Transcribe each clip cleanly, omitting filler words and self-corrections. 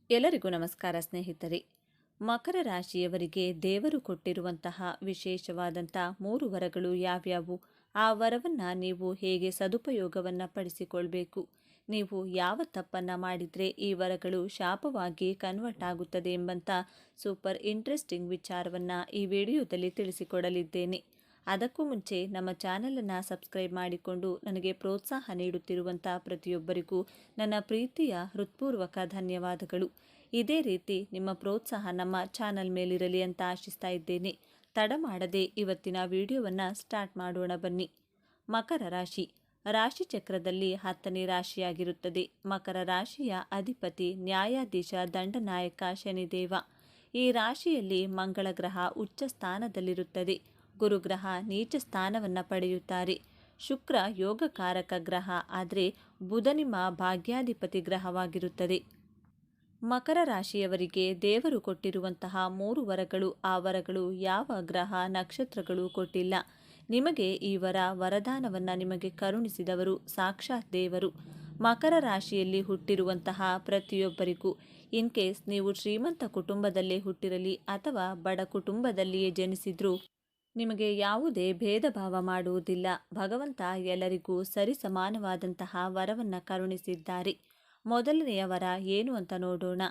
ಎಲ್ಲರಿಗೂ ನಮಸ್ಕಾರ ಸ್ನೇಹಿತರೆ. ಮಕರ ರಾಶಿಯವರಿಗೆ ದೇವರು ಕೊಟ್ಟಿರುವಂತಹ ವಿಶೇಷವಾದಂಥ 3 ವರಗಳು ಯಾವ್ಯಾವು? ಆ ವರವನ್ನು ನೀವು ಹೇಗೆ ಸದುಪಯೋಗವನ್ನು ಪಡಿಸಿಕೊಳ್ಬೇಕು? ನೀವು ಯಾವ ತಪ್ಪನ್ನು ಮಾಡಿದರೆ ಈ ವರಗಳು ಶಾಪವಾಗಿ ಕನ್ವರ್ಟ್ ಆಗುತ್ತದೆ ಎಂಬಂಥ ಸೂಪರ್ ಇಂಟ್ರೆಸ್ಟಿಂಗ್ ವಿಚಾರವನ್ನು ಈ ವಿಡಿಯೋದಲ್ಲಿ ತಿಳಿಸಿಕೊಡಲಿದ್ದೇನೆ. ಅದಕ್ಕೂ ಮುಂಚೆ ನಮ್ಮ ಚಾನಲನ್ನು ಸಬ್ಸ್ಕ್ರೈಬ್ ಮಾಡಿಕೊಂಡು ನನಗೆ ಪ್ರೋತ್ಸಾಹ ನೀಡುತ್ತಿರುವಂಥ ಪ್ರತಿಯೊಬ್ಬರಿಗೂ ನನ್ನ ಪ್ರೀತಿಯ ಹೃತ್ಪೂರ್ವಕ ಧನ್ಯವಾದಗಳು. ಇದೇ ರೀತಿ ನಿಮ್ಮ ಪ್ರೋತ್ಸಾಹ ನಮ್ಮ ಚಾನಲ್ ಮೇಲಿರಲಿ ಅಂತ ಆಶಿಸ್ತಾ ಇದ್ದೇನೆ. ತಡ ಮಾಡದೆ ಇವತ್ತಿನ ವಿಡಿಯೋವನ್ನು ಸ್ಟಾರ್ಟ್ ಮಾಡೋಣ ಬನ್ನಿ. ಮಕರ ರಾಶಿ ರಾಶಿ ಚಕ್ರದಲ್ಲಿ 10ನೇ ರಾಶಿಯಾಗಿರುತ್ತದೆ. ಮಕರ ರಾಶಿಯ ಅಧಿಪತಿ ನ್ಯಾಯಾಧೀಶ ದಂಡನಾಯಕ ಶನಿದೇವ. ಈ ರಾಶಿಯಲ್ಲಿ ಮಂಗಳ ಗ್ರಹ ಉಚ್ಚ ಸ್ಥಾನದಲ್ಲಿರುತ್ತದೆ. ಗುರುಗ್ರಹ ನೀಚ ಸ್ಥಾನವನ್ನು ಪಡೆಯುತ್ತಾರೆ. ಶುಕ್ರ ಯೋಗಕಾರಕ ಗ್ರಹ, ಆದರೆ ಬುಧ ನಿಮ್ಮ ಭಾಗ್ಯಾಧಿಪತಿ ಗ್ರಹವಾಗಿರುತ್ತದೆ. ಮಕರ ರಾಶಿಯವರಿಗೆ ದೇವರು ಕೊಟ್ಟಿರುವಂತಹ 3 ವರಗಳು, ಆ ವರಗಳು ಯಾವ ಗ್ರಹ ನಕ್ಷತ್ರಗಳು ಕೊಟ್ಟಿಲ್ಲ. ನಿಮಗೆ ಈ ವರದಾನವನ್ನು ನಿಮಗೆ ಕರುಣಿಸಿದವರು ಸಾಕ್ಷಾತ್ ದೇವರು. ಮಕರ ರಾಶಿಯಲ್ಲಿ ಹುಟ್ಟಿರುವಂತಹ ಪ್ರತಿಯೊಬ್ಬರಿಗೂ, ಇನ್ ಕೇಸ್ ನೀವು ಶ್ರೀಮಂತ ಕುಟುಂಬದಲ್ಲೇ ಹುಟ್ಟಿರಲಿ ಅಥವಾ ಬಡ ಕುಟುಂಬದಲ್ಲಿಯೇ ಜನಿಸಿದ್ರೂ ನಿಮಗೆ ಯಾವುದೇ ಭೇದ ಭಾವ ಮಾಡುವುದಿಲ್ಲ. ಭಗವಂತ ಎಲ್ಲರಿಗೂ ಸರಿಸಮಾನವಾದಂತಹ ವರವನ್ನು ಕರುಣಿಸಿದ್ದಾರೆ. ಮೊದಲನೆಯ ವರ ಏನು ಅಂತ ನೋಡೋಣ.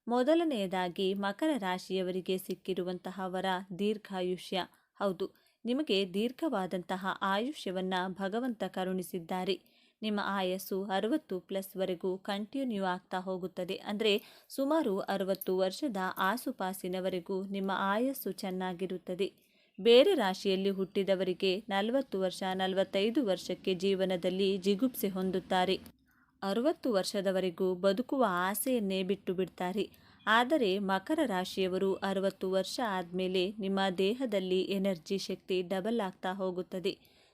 ಮೊದಲನೆಯದಾಗಿ ಮಕರ ರಾಶಿಯವರಿಗೆ ಸಿಕ್ಕಿರುವಂತಹ ವರ ದೀರ್ಘಾಯುಷ್ಯ. ಹೌದು, ನಿಮಗೆ ದೀರ್ಘವಾದಂತಹ ಆಯುಷ್ಯವನ್ನು ಭಗವಂತ ಕರುಣಿಸಿದ್ದಾರೆ. ನಿಮ್ಮ ಆಯಸ್ಸು 60+ ವರೆಗೂ ಕಂಟಿನ್ಯೂ ಆಗ್ತಾ ಹೋಗುತ್ತದೆ. ಅಂದರೆ ಸುಮಾರು 60 ವರ್ಷದ ಆಸುಪಾಸಿನವರೆಗೂ ನಿಮ್ಮ ಆಯಸ್ಸು ಚೆನ್ನಾಗಿರುತ್ತದೆ. ಬೇರೆ ರಾಶಿಯಲ್ಲಿ ಹುಟ್ಟಿದವರಿಗೆ 40 ವರ್ಷ 45 ವರ್ಷಕ್ಕೆ ಜೀವನದಲ್ಲಿ ಜಿಗುಪ್ಸೆ ಹೊಂದುತ್ತಾರೆ. 60 ವರ್ಷದವರೆಗೂ ಬದುಕುವ ಆಸೆಯನ್ನೇ ಬಿಟ್ಟು ಬಿಡ್ತಾರೆ. ಆದರೆ ಮಕರ ರಾಶಿಯವರು 60 ವರ್ಷ ಆದಮೇಲೆ ನಿಮ್ಮ ದೇಹದಲ್ಲಿ ಎನರ್ಜಿ ಶಕ್ತಿ ಡಬಲ್ ಆಗ್ತಾ ಹೋಗುತ್ತದೆ.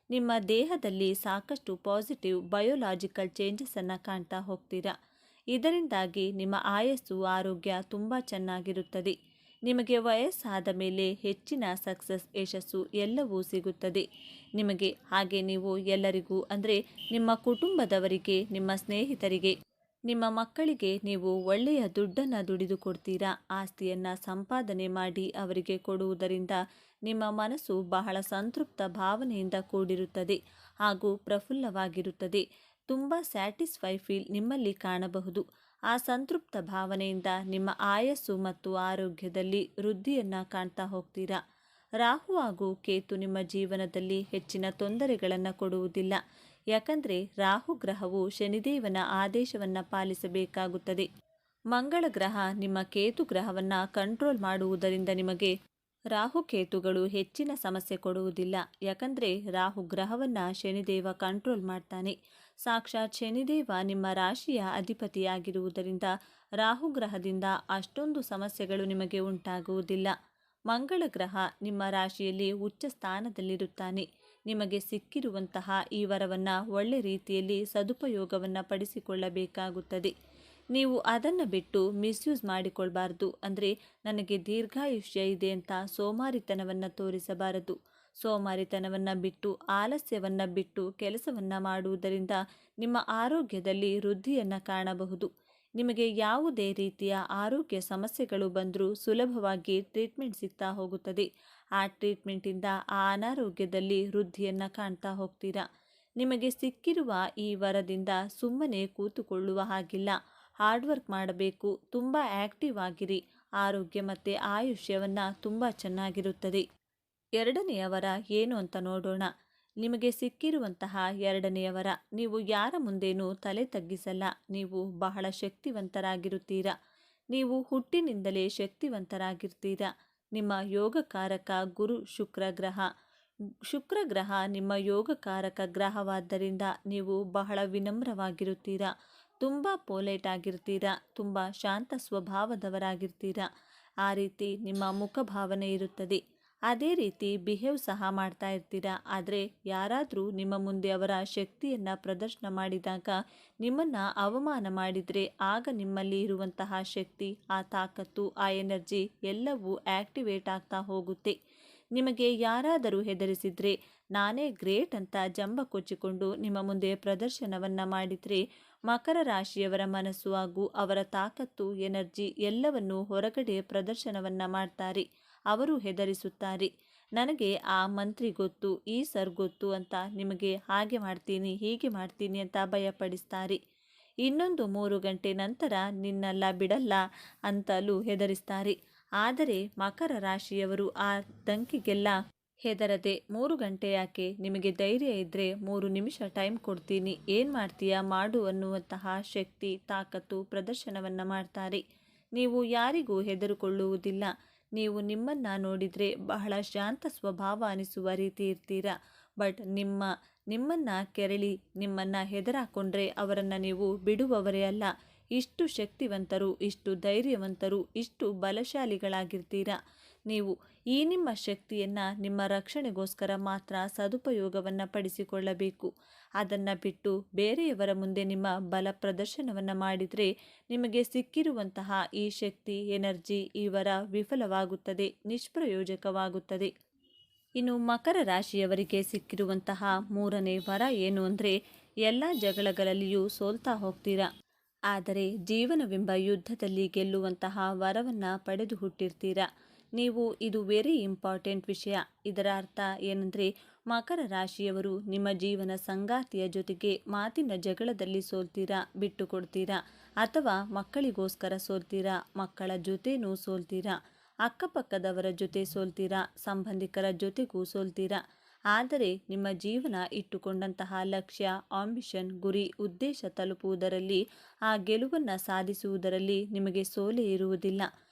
ನಿಮ್ಮ ದೇಹದಲ್ಲಿ ಸಾಕಷ್ಟು ಪಾಸಿಟಿವ್ ಬಯೋಲಾಜಿಕಲ್ ಚೇಂಜಸನ್ನು ಕಾಣ್ತಾ ಹೋಗ್ತೀರಾ. ಇದರಿಂದಾಗಿ ನಿಮ್ಮ ಆಯಸ್ಸು ಆರೋಗ್ಯ ತುಂಬ ಚೆನ್ನಾಗಿರುತ್ತದೆ. ನಿಮಗೆ ವಯಸ್ಸಾದ ಮೇಲೆ ಹೆಚ್ಚಿನ ಸಕ್ಸಸ್, ಯಶಸ್ಸು ಎಲ್ಲವೂ ಸಿಗುತ್ತದೆ ನಿಮಗೆ. ಹಾಗೆ ನೀವು ಎಲ್ಲರಿಗೂ, ಅಂದರೆ ನಿಮ್ಮ ಕುಟುಂಬದವರಿಗೆ, ನಿಮ್ಮ ಸ್ನೇಹಿತರಿಗೆ, ನಿಮ್ಮ ಮಕ್ಕಳಿಗೆ ನೀವು ಒಳ್ಳೆಯ ದುಡ್ಡನ್ನು ದುಡಿದು ಕೊಡ್ತೀರಾ. ಆಸ್ತಿಯನ್ನು ಸಂಪಾದನೆ ಮಾಡಿ ಅವರಿಗೆ ಕೊಡುವುದರಿಂದ ನಿಮ್ಮ ಮನಸ್ಸು ಬಹಳ ಸಂತೃಪ್ತ ಭಾವನೆಯಿಂದ ಕೂಡಿರುತ್ತದೆ ಹಾಗೂ ಪ್ರಫುಲ್ಲವಾಗಿರುತ್ತದೆ. ತುಂಬ ಸ್ಯಾಟಿಸ್ಫೈ ಫೀಲ್ ನಿಮ್ಮಲ್ಲಿ ಕಾಣಬಹುದು. ಆ ಸಂತೃಪ್ತ ಭಾವನೆಯಿಂದ ನಿಮ್ಮ ಆಯಸ್ಸು ಮತ್ತು ಆರೋಗ್ಯದಲ್ಲಿ ವೃದ್ಧಿಯನ್ನು ಕಾಣ್ತಾ ಹೋಗ್ತೀರಾ. ರಾಹು ಹಾಗೂ ಕೇತು ನಿಮ್ಮ ಜೀವನದಲ್ಲಿ ಹೆಚ್ಚಿನ ತೊಂದರೆಗಳನ್ನು ಕೊಡುವುದಿಲ್ಲ. ಯಾಕಂದರೆ ರಾಹು ಗ್ರಹವು ಶನಿದೇವನ ಆದೇಶವನ್ನು ಪಾಲಿಸಬೇಕಾಗುತ್ತದೆ. ಮಂಗಳ ಗ್ರಹ ನಿಮ್ಮ ಕೇತು ಗ್ರಹವನ್ನು ಕಂಟ್ರೋಲ್ ಮಾಡುವುದರಿಂದ ನಿಮಗೆ ರಾಹುಕೇತುಗಳು ಹೆಚ್ಚಿನ ಸಮಸ್ಯೆ ಕೊಡುವುದಿಲ್ಲ. ಯಾಕಂದರೆ ರಾಹು ಗ್ರಹವನ್ನು ಶನಿದೇವ ಕಂಟ್ರೋಲ್ ಮಾಡ್ತಾನೆ. ಸಾಕ್ಷಾತ್ ಶನಿದೇವ ನಿಮ್ಮ ರಾಶಿಯ ಅಧಿಪತಿಯಾಗಿರುವುದರಿಂದ ರಾಹು ಗ್ರಹದಿಂದ ಅಷ್ಟೊಂದು ಸಮಸ್ಯೆಗಳು ನಿಮಗೆ ಉಂಟಾಗುವುದಿಲ್ಲ. ಮಂಗಳ ಗ್ರಹ ನಿಮ್ಮ ರಾಶಿಯಲ್ಲಿ ಉಚ್ಚ ಸ್ಥಾನದಲ್ಲಿರುತ್ತಾನೆ. ನಿಮಗೆ ಸಿಕ್ಕಿರುವಂತಹ ಈ ವರವನ್ನು ಒಳ್ಳೆ ರೀತಿಯಲ್ಲಿ ಸದುಪಯೋಗವನ್ನು ಪಡಿಸಿಕೊಳ್ಳಬೇಕಾಗುತ್ತದೆ. ನೀವು ಅದನ್ನು ಬಿಟ್ಟು ಮಿಸ್ಯೂಸ್ ಮಾಡಿಕೊಳ್ಬಾರ್ದು. ಅಂದರೆ ನನಗೆ ದೀರ್ಘಾಯುಷ್ಯ ಇದೆ ಅಂತ ಸೋಮಾರಿತನವನ್ನು ತೋರಿಸಬಾರದು. ಸೋಮಾರಿತನವನ್ನು ಬಿಟ್ಟು, ಆಲಸ್ಯವನ್ನು ಬಿಟ್ಟು ಕೆಲಸವನ್ನು ಮಾಡುವುದರಿಂದ ನಿಮ್ಮ ಆರೋಗ್ಯದಲ್ಲಿ ವೃದ್ಧಿಯನ್ನು ಕಾಣಬಹುದು. ನಿಮಗೆ ಯಾವುದೇ ರೀತಿಯ ಆರೋಗ್ಯ ಸಮಸ್ಯೆಗಳು ಬಂದರೂ ಸುಲಭವಾಗಿ ಟ್ರೀಟ್ಮೆಂಟ್ ಸಿಗ್ತಾ ಹೋಗುತ್ತದೆ. ಆ ಟ್ರೀಟ್ಮೆಂಟಿಂದ ಆ ಅನಾರೋಗ್ಯದಲ್ಲಿ ವೃದ್ಧಿಯನ್ನು ಕಾಣ್ತಾ ಹೋಗ್ತೀರಾ. ನಿಮಗೆ ಸಿಕ್ಕಿರುವ ಈ ವರದಿಂದ ಸುಮ್ಮನೆ ಕೂತುಕೊಳ್ಳುವ ಹಾಗಿಲ್ಲ. ಹಾರ್ಡ್ ವರ್ಕ್ ಮಾಡಬೇಕು. ತುಂಬ ಆ್ಯಕ್ಟಿವ್ ಆಗಿರಿ. ಆರೋಗ್ಯ ಮತ್ತು ಆಯುಷ್ಯವನ್ನು ತುಂಬ ಚೆನ್ನಾಗಿರುತ್ತದೆ. ಎರಡನೆಯ ವರ ಏನು ಅಂತ ನೋಡೋಣ. ನಿಮಗೆ ಸಿಕ್ಕಿರುವಂತಹ ಎರಡನೆಯ ವರ, ನೀವು ಯಾರ ಮುಂದೇನೂ ತಲೆ ತಗ್ಗಿಸಲ್ಲ. ನೀವು ಬಹಳ ಶಕ್ತಿವಂತರಾಗಿರುತ್ತೀರಾ. ನೀವು ಹುಟ್ಟಿನಿಂದಲೇ ಶಕ್ತಿವಂತರಾಗಿರ್ತೀರಾ. ನಿಮ್ಮ ಯೋಗಕಾರಕ ಗುರು ಶುಕ್ರ ಗ್ರಹ. ಶುಕ್ರ ಗ್ರಹ ನಿಮ್ಮ ಯೋಗಕಾರಕ ಗ್ರಹವಾದ್ದರಿಂದ ನೀವು ಬಹಳ ವಿನಮ್ರವಾಗಿರುತ್ತೀರಾ. ತುಂಬ ಪೋಲೈಟ್ ಆಗಿರ್ತೀರಾ. ತುಂಬ ಶಾಂತ ಸ್ವಭಾವದವರಾಗಿರ್ತೀರಾ. ಆ ರೀತಿ ನಿಮ್ಮ ಮುಖಭಾವನೆ ಇರುತ್ತದೆ. ಅದೇ ರೀತಿ ಬಿಹೇವ್ ಸಹ ಮಾಡ್ತಾ ಇರ್ತೀರಾ. ಆದರೆ ಯಾರಾದರೂ ನಿಮ್ಮ ಮುಂದೆ ಅವರ ಶಕ್ತಿಯನ್ನು ಪ್ರದರ್ಶನ ಮಾಡಿದಾಗ, ನಿಮ್ಮನ್ನು ಅವಮಾನ ಮಾಡಿದರೆ, ಆಗ ನಿಮ್ಮಲ್ಲಿ ಇರುವಂತಹ ಶಕ್ತಿ, ಆ ತಾಕತ್ತು, ಆ ಎನರ್ಜಿ ಎಲ್ಲವೂ ಆ್ಯಕ್ಟಿವೇಟ್ ಆಗ್ತಾ ಹೋಗುತ್ತೆ. ನಿಮಗೆ ಯಾರಾದರೂ ಹೆದರಿಸಿದರೆ, ನಾನೇ ಗ್ರೇಟ್ ಅಂತ ಜಂಬ ಕೊಚ್ಚಿಕೊಂಡು ನಿಮ್ಮ ಮುಂದೆ ಪ್ರದರ್ಶನವನ್ನು ಮಾಡಿದರೆ, ಮಕರ ರಾಶಿಯವರ ಮನಸ್ಸು ಹಾಗೂ ಅವರ ತಾಕತ್ತು, ಎನರ್ಜಿ ಎಲ್ಲವನ್ನು ಹೊರಗಡೆ ಪ್ರದರ್ಶನವನ್ನ ಮಾಡ್ತಾರೆ. ಅವರು ಹೆದರಿಸುತ್ತಾರೆ. ನನಗೆ ಆ ಮಂತ್ರಿ ಗೊತ್ತು, ಈ ಸರ್ ಗೊತ್ತು ಅಂತ ನಿಮಗೆ ಹಾಗೆ ಮಾಡ್ತೀನಿ, ಹೀಗೆ ಮಾಡ್ತೀನಿ ಅಂತ ಭಯಪಡಿಸ್ತಾರೆ. ಇನ್ನೊಂದು 3 ಗಂಟೆ ನಂತರ ನಿನ್ನಲ್ಲ ಬಿಡಲ್ಲ ಅಂತಲೂ ಹೆದರಿಸ್ತಾರೆ. ಆದರೆ ಮಕರ ರಾಶಿಯವರು ಆ ದಂಕಿಗೆಲ್ಲ ಹೆದರದೆ 3 ಗಂಟೆ ಯಾಕೆ, ನಿಮಗೆ ಧೈರ್ಯ ಇದ್ದರೆ 3 ನಿಮಿಷ ಟೈಮ್ ಕೊಡ್ತೀನಿ, ಏನು ಮಾಡ್ತೀಯಾ ಮಾಡು ಅನ್ನುವಂತಹ ಶಕ್ತಿ, ತಾಕತ್ತು ಪ್ರದರ್ಶನವನ್ನು ಮಾಡ್ತಾರೆ. ನೀವು ಯಾರಿಗೂ ಹೆದರಿಕೊಳ್ಳುವುದಿಲ್ಲ. ನೀವು ನಿಮ್ಮನ್ನು ನೋಡಿದರೆ ಬಹಳ ಶಾಂತ ಸ್ವಭಾವ ಅನಿಸುವ ರೀತಿ ಇರ್ತೀರಾ. ಬಟ್ ನಿಮ್ಮನ್ನು ಕೆರಳಿ ನಿಮ್ಮನ್ನು ಹೆದರಾಕೊಂಡ್ರೆ ಅವರನ್ನು ನೀವು ಬಿಡುವವರೇ ಅಲ್ಲ. ಇಷ್ಟು ಶಕ್ತಿವಂತರು, ಇಷ್ಟು ಧೈರ್ಯವಂತರು, ಇಷ್ಟು ಬಲಶಾಲಿಗಳಾಗಿರ್ತೀರಾ. ನೀವು ಈ ನಿಮ್ಮ ಶಕ್ತಿಯನ್ನು ನಿಮ್ಮ ರಕ್ಷಣೆಗೋಸ್ಕರ ಮಾತ್ರ ಸದುಪಯೋಗವನ್ನು ಪಡಿಸಿಕೊಳ್ಳಬೇಕು. ಅದನ್ನು ಬಿಟ್ಟು ಬೇರೆಯವರ ಮುಂದೆ ನಿಮ್ಮ ಬಲ ಪ್ರದರ್ಶನವನ್ನು ಮಾಡಿದರೆ ನಿಮಗೆ ಸಿಕ್ಕಿರುವಂತಹ ಈ ಶಕ್ತಿ, ಎನರ್ಜಿ ಇವರ ವಿಫಲವಾಗುತ್ತದೆ, ನಿಷ್ಪ್ರಯೋಜಕವಾಗುತ್ತದೆ. ಇನ್ನು ಮಕರ ರಾಶಿಯವರಿಗೆ ಸಿಕ್ಕಿರುವಂತಹ 3ನೇ ವರ ಏನು ಅಂದರೆ, ಎಲ್ಲ ಜಗಳಗಳಲ್ಲಿಯೂ ಸೋಲ್ತಾ ಹೋಗ್ತೀರಾ. ಆದರೆ ಜೀವನವೆಂಬ ಯುದ್ಧದಲ್ಲಿ ಗೆಲ್ಲುವಂತಹ ವರವನ್ನು ಪಡೆದು ಹುಟ್ಟಿರ್ತೀರಾ ನೀವು. ಇದು ವೆರಿ ಇಂಪಾರ್ಟೆಂಟ್ ವಿಷಯ. ಇದರ ಅರ್ಥ ಏನಂದರೆ, ಮಕರ ರಾಶಿಯವರು ನಿಮ್ಮ ಜೀವನ ಸಂಗಾತಿಯ ಜೊತೆಗೆ ಮಾತಿನ ಜಗಳದಲ್ಲಿ ಸೋಲ್ತೀರಾ, ಬಿಟ್ಟು ಕೊಡ್ತೀರಾ, ಅಥವಾ ಮಕ್ಕಳಿಗೋಸ್ಕರ ಸೋಲ್ತೀರಾ, ಮಕ್ಕಳ ಜೊತೆನೂ ಸೋಲ್ತೀರಾ, ಅಕ್ಕಪಕ್ಕದವರ ಜೊತೆ ಸೋಲ್ತೀರಾ, ಸಂಬಂಧಿಕರ ಜೊತೆಗೂ ಸೋಲ್ತೀರಾ. ಆದರೆ ನಿಮ್ಮ ಜೀವನ ಇಟ್ಟುಕೊಂಡಂತಹ ಲಕ್ಷ್ಯ, ಆಂಬಿಷನ್, ಗುರಿ, ಉದ್ದೇಶ ತಲುಪುವುದರಲ್ಲಿ, ಆ ಗೆಲುವನ್ನು ಸಾಧಿಸುವುದರಲ್ಲಿ ನಿಮಗೆ ಸೋಲೇ ಇರುವುದಿಲ್ಲ.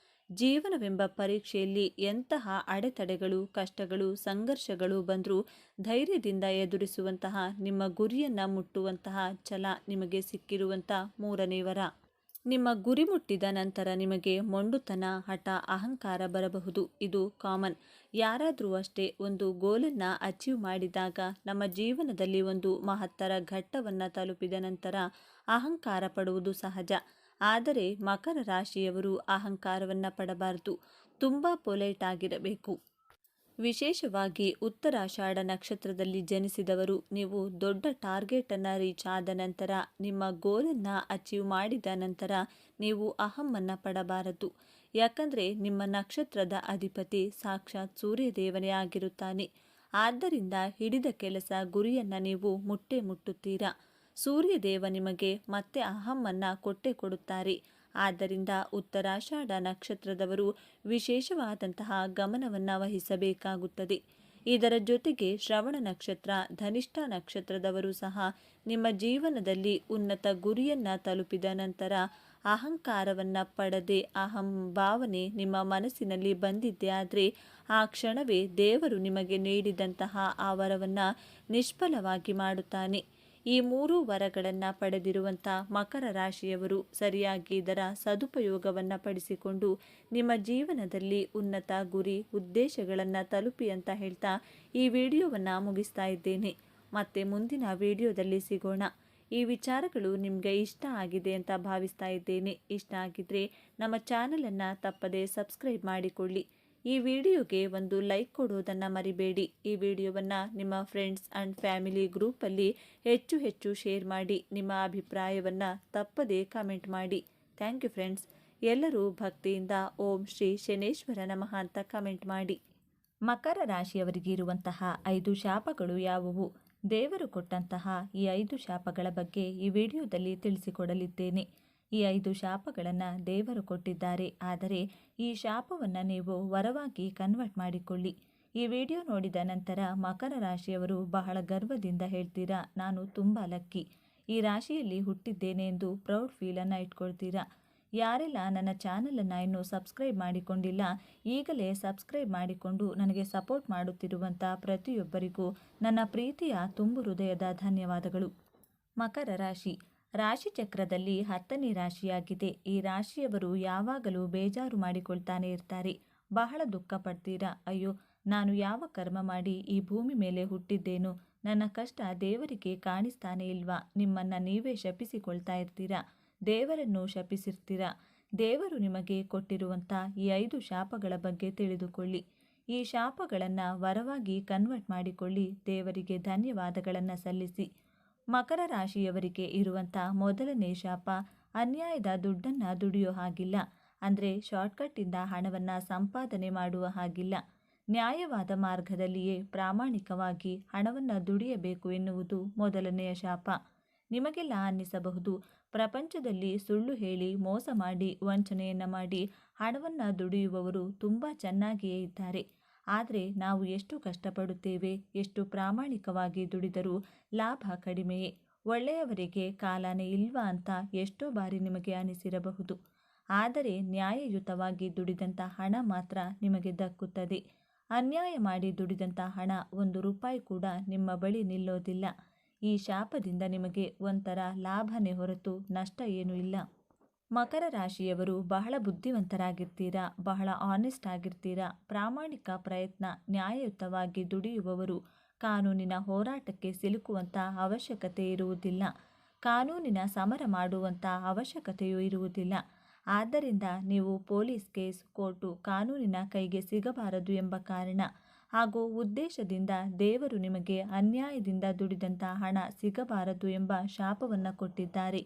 ಜೀವನವೆಂಬ ಪರೀಕ್ಷೆಯಲ್ಲಿ ಎಂತಹ ಅಡೆತಡೆಗಳು, ಕಷ್ಟಗಳು, ಸಂಘರ್ಷಗಳು ಬಂದರೂ ಧೈರ್ಯದಿಂದ ಎದುರಿಸುವಂತಹ, ನಿಮ್ಮ ಗುರಿಯನ್ನು ಮುಟ್ಟುವಂತಹ ಛಲ ನಿಮಗೆ ಸಿಕ್ಕಿರುವಂಥ 3ನೇ ವರ. ನಿಮ್ಮ ಗುರಿ ಮುಟ್ಟಿದ ನಂತರ ನಿಮಗೆ ಮೊಂಡುತನ, ಹಠ, ಅಹಂಕಾರ ಬರಬಹುದು. ಇದು ಕಾಮನ್. ಯಾರಾದರೂ ಅಷ್ಟೇ, ಒಂದು ಗೋಲನ್ನು ಅಚೀವ್ ಮಾಡಿದಾಗ, ನಮ್ಮ ಜೀವನದಲ್ಲಿ ಒಂದು ಮಹತ್ತರ ಘಟ್ಟವನ್ನು ತಲುಪಿದ ನಂತರ ಅಹಂಕಾರ ಪಡುವುದು ಸಹಜ. ಆದರೆ ಮಕರ ರಾಶಿಯವರು ಅಹಂಕಾರವನ್ನು ಪಡಬಾರದು. ತುಂಬ ಪೊಲೈಟ್ ಆಗಿರಬೇಕು. ವಿಶೇಷವಾಗಿ ಉತ್ತರಾಷಾಢ ನಕ್ಷತ್ರದಲ್ಲಿ ಜನಿಸಿದವರು, ನೀವು ದೊಡ್ಡ ಟಾರ್ಗೆಟನ್ನು ರೀಚ್ ಆದ ನಂತರ, ನಿಮ್ಮ ಗೋಲನ್ನು ಅಚೀವ್ ಮಾಡಿದ ನಂತರ ನೀವು ಅಹಮ್ಮನ್ನು ಪಡಬಾರದು. ಯಾಕಂದರೆ ನಿಮ್ಮ ನಕ್ಷತ್ರದ ಅಧಿಪತಿ ಸಾಕ್ಷಾತ್ ಸೂರ್ಯದೇವನೇ ಆಗಿರುತ್ತಾನೆ. ಆದ್ದರಿಂದ ಹಿಡಿದ ಕೆಲಸ, ಗುರಿಯನ್ನು ನೀವು ಮುಟ್ಟುತ್ತೀರಾ. ಸೂರ್ಯದೇವ ನಿಮಗೆ ಮತ್ತೆ ಅಹಮ್ಮನ್ನು ಕೊಡುತ್ತಾರೆ. ಆದ್ದರಿಂದ ಉತ್ತರಾಷಾಢ ನಕ್ಷತ್ರದವರು ವಿಶೇಷವಾದಂತಹ ಗಮನವನ್ನು ವಹಿಸಬೇಕಾಗುತ್ತದೆ. ಇದರ ಜೊತೆಗೆ ಶ್ರವಣ ನಕ್ಷತ್ರ, ಧನಿಷ್ಠ ನಕ್ಷತ್ರದವರು ಸಹ ನಿಮ್ಮ ಜೀವನದಲ್ಲಿ ಉನ್ನತ ಗುರಿಯನ್ನು ತಲುಪಿದ ನಂತರ ಅಹಂಕಾರವನ್ನು ಪಡದೆ, ಅಹಂ ಭಾವನೆ ನಿಮ್ಮ ಮನಸ್ಸಿನಲ್ಲಿ ಬಂದಿದ್ದೇ ಆದರೆ ಆ ಕ್ಷಣವೇ ದೇವರು ನಿಮಗೆ ನೀಡಿದಂತಹ ಆ ವರವನ್ನು ನಿಷ್ಫಲವಾಗಿ ಮಾಡುತ್ತಾನೆ. ಈ 3 ವರಗಳನ್ನು ಪಡೆದಿರುವಂಥ ಮಕರ ರಾಶಿಯವರು ಸರಿಯಾಗಿ ಇದರ ಸದುಪಯೋಗವನ್ನು ಪಡಿಸಿಕೊಂಡು ನಿಮ್ಮ ಜೀವನದಲ್ಲಿ ಉನ್ನತ ಗುರಿ, ಉದ್ದೇಶಗಳನ್ನು ತಲುಪಿ ಅಂತ ಹೇಳ್ತಾ ಈ ವಿಡಿಯೋವನ್ನು ಮುಗಿಸ್ತಾ ಇದ್ದೇನೆ. ಮತ್ತೆ ಮುಂದಿನ ವಿಡಿಯೋದಲ್ಲಿ ಸಿಗೋಣ. ಈ ವಿಚಾರಗಳು ನಿಮಗೆ ಇಷ್ಟ ಆಗಿದೆ ಅಂತ ಭಾವಿಸ್ತಾ ಇದ್ದೇನೆ. ಇಷ್ಟ ಆಗಿದ್ದರೆ ನಮ್ಮ ಚಾನಲನ್ನು ತಪ್ಪದೇ ಸಬ್ಸ್ಕ್ರೈಬ್ ಮಾಡಿಕೊಳ್ಳಿ. ಈ ವಿಡಿಯೋಗೆ ಒಂದು ಲೈಕ್ ಕೊಡೋದನ್ನು ಮರಿಬೇಡಿ. ಈ ವಿಡಿಯೋವನ್ನು ನಿಮ್ಮ ಫ್ರೆಂಡ್ಸ್ ಆ್ಯಂಡ್ ಫ್ಯಾಮಿಲಿ ಗ್ರೂಪಲ್ಲಿ ಹೆಚ್ಚು ಶೇರ್ ಮಾಡಿ. ನಿಮ್ಮ ಅಭಿಪ್ರಾಯವನ್ನು ತಪ್ಪದೇ ಕಮೆಂಟ್ ಮಾಡಿ. Thank you friends. ಎಲ್ಲರೂ ಭಕ್ತಿಯಿಂದ ಓಂ ಶ್ರೀ ಶನೇಶ್ವರ ನಮಃ ಅಂತ ಕಮೆಂಟ್ ಮಾಡಿ. ಮಕರ ರಾಶಿಯವರಿಗೆ ಇರುವಂತಹ 5 ಶಾಪಗಳು ಯಾವುವು? ದೇವರು ಕೊಟ್ಟಂತಹ ಈ 5 ಶಾಪಗಳ ಬಗ್ಗೆ ಈ ವಿಡಿಯೋದಲ್ಲಿ ತಿಳಿಸಿಕೊಡಲಿದ್ದೇನೆ. ಈ 5 ಶಾಪಗಳನ್ನು ದೇವರು ಕೊಟ್ಟಿದ್ದಾರೆ. ಆದರೆ ಈ ಶಾಪವನ್ನು ನೀವು ವರವಾಗಿ ಕನ್ವರ್ಟ್ ಮಾಡಿಕೊಳ್ಳಿ. ಈ ವಿಡಿಯೋ ನೋಡಿದ ನಂತರ ಮಕರ ರಾಶಿಯವರು ಬಹಳ ಗರ್ವದಿಂದ ಹೇಳ್ತೀರಾ, ನಾನು ತುಂಬ ಲಕ್ಕಿ, ಈ ರಾಶಿಯಲ್ಲಿ ಹುಟ್ಟಿದ್ದೇನೆ ಎಂದು ಪ್ರೌಡ್ ಫೀಲನ್ನು ಇಟ್ಕೊಳ್ತೀರಾ. ಯಾರೆಲ್ಲ ನನ್ನ ಚಾನಲನ್ನು ಇನ್ನೂ ಸಬ್ಸ್ಕ್ರೈಬ್ ಮಾಡಿಕೊಂಡಿಲ್ಲ, ಈಗಲೇ ಸಬ್ಸ್ಕ್ರೈಬ್ ಮಾಡಿಕೊಂಡು ನನಗೆ ಸಪೋರ್ಟ್ ಮಾಡುತ್ತಿರುವಂಥ ಪ್ರತಿಯೊಬ್ಬರಿಗೂ ನನ್ನ ಪ್ರೀತಿಯ ತುಂಬು ಹೃದಯದ ಧನ್ಯವಾದಗಳು. ಮಕರ ರಾಶಿ ರಾಶಿಚಕ್ರದಲ್ಲಿ 10ನೇ ರಾಶಿಯಾಗಿದೆ. ಈ ರಾಶಿಯವರು ಯಾವಾಗಲೂ ಬೇಜಾರು ಮಾಡಿಕೊಳ್ತಾನೆ ಇರ್ತಾರೆ. ಬಹಳ ದುಃಖ ಪಡ್ತೀರಾ. ಅಯ್ಯೋ, ನಾನು ಯಾವ ಕರ್ಮ ಮಾಡಿ ಈ ಭೂಮಿ ಮೇಲೆ ಹುಟ್ಟಿದ್ದೇನೋ, ನನ್ನ ಕಷ್ಟ ದೇವರಿಗೆ ಕಾಣಿಸ್ತಾನೆ ಇಲ್ವಾ? ನಿಮ್ಮನ್ನು ನೀವೇ ಶಪಿಸಿಕೊಳ್ತಾ ಇರ್ತೀರಾ. ದೇವರನ್ನು ಶಪಿಸಿರ್ತೀರಾ. ದೇವರು ನಿಮಗೆ ಕೊಟ್ಟಿರುವಂಥ ಈ 5 ಶಾಪಗಳ ಬಗ್ಗೆ ತಿಳಿದುಕೊಳ್ಳಿ. ಈ ಶಾಪಗಳನ್ನು ವರವಾಗಿ ಕನ್ವರ್ಟ್ ಮಾಡಿಕೊಳ್ಳಿ. ದೇವರಿಗೆ ಧನ್ಯವಾದಗಳನ್ನು ಸಲ್ಲಿಸಿ. ಮಕರ ರಾಶಿಯವರಿಗೆ ಇರುವಂಥ ಮೊದಲನೇ ಶಾಪ, ಅನ್ಯಾಯದ ದುಡ್ಡನ್ನು ದುಡಿಯೋ ಹಾಗಿಲ್ಲ. ಅಂದರೆ ಶಾರ್ಟ್ಕಟ್ಟಿಂದ ಹಣವನ್ನು ಸಂಪಾದನೆ ಮಾಡುವ ಹಾಗಿಲ್ಲ. ನ್ಯಾಯವಾದ ಮಾರ್ಗದಲ್ಲಿಯೇ ಪ್ರಾಮಾಣಿಕವಾಗಿ ಹಣವನ್ನು ದುಡಿಯಬೇಕು ಎನ್ನುವುದು ಮೊದಲನೆಯ ಶಾಪ. ನಿಮಗೆಲ್ಲ ಅನ್ನಿಸಬಹುದು, ಪ್ರಪಂಚದಲ್ಲಿ ಸುಳ್ಳು ಹೇಳಿ, ಮೋಸ ಮಾಡಿ, ವಂಚನೆಯನ್ನು ಮಾಡಿ ಹಣವನ್ನು ದುಡಿಯುವವರು ತುಂಬ ಚೆನ್ನಾಗಿಯೇ ಇದ್ದಾರೆ. ಆದರೆ ನಾವು ಎಷ್ಟು ಕಷ್ಟಪಡುತ್ತೇವೆ, ಎಷ್ಟು ಪ್ರಾಮಾಣಿಕವಾಗಿ ದುಡಿದರೂ ಲಾಭ ಕಡಿಮೆಯೇ. ಒಳ್ಳೆಯವರಿಗೆ ಕಾಲನೇ ಇಲ್ವಾ ಅಂತ ಎಷ್ಟೋ ಬಾರಿ ನಿಮಗೆ ಅನಿಸಿರಬಹುದು. ಆದರೆ ನ್ಯಾಯಯುತವಾಗಿ ದುಡಿದಂಥ ಹಣ ಮಾತ್ರ ನಿಮಗೆ ದಕ್ಕುತ್ತದೆ. ಅನ್ಯಾಯ ಮಾಡಿ ದುಡಿದಂಥ ಹಣ 1 ರೂಪಾಯಿ ಕೂಡ ನಿಮ್ಮ ಬಳಿ ನಿಲ್ಲೋದಿಲ್ಲ. ಈ ಶಾಪದಿಂದ ನಿಮಗೆ ಒಂಥರ ಲಾಭನೇ ಹೊರತು ನಷ್ಟ ಏನೂ ಇಲ್ಲ. ಮಕರ ರಾಶಿಯವರು ಬಹಳ ಬುದ್ಧಿವಂತರಾಗಿರ್ತೀರಾ, ಬಹಳ ಆನೆಸ್ಟ್ ಆಗಿರ್ತೀರಾ. ಪ್ರಾಮಾಣಿಕ ಪ್ರಯತ್ನ, ನ್ಯಾಯಯುತವಾಗಿ ದುಡಿಯುವವರು. ಕಾನೂನಿನ ಹೋರಾಟಕ್ಕೆ ಸಿಲುಕುವಂಥ ಅವಶ್ಯಕತೆ ಇರುವುದಿಲ್ಲ. ಕಾನೂನಿನ ಸಮರ ಮಾಡುವಂಥ ಅವಶ್ಯಕತೆಯೂ ಇರುವುದಿಲ್ಲ. ಆದ್ದರಿಂದ ನೀವು ಪೊಲೀಸ್ ಕೇಸ್, ಕೋರ್ಟು, ಕಾನೂನಿನ ಕೈಗೆ ಸಿಗಬಾರದು ಎಂಬ ಕಾರಣ ಹಾಗೂ ಉದ್ದೇಶದಿಂದ ದೇವರು ನಿಮಗೆ ಅನ್ಯಾಯದಿಂದ ದುಡಿದಂಥ ಹಣ ಸಿಗಬಾರದು ಎಂಬ ಶಾಪವನ್ನು ಕೊಟ್ಟಿದ್ದಾರೆ.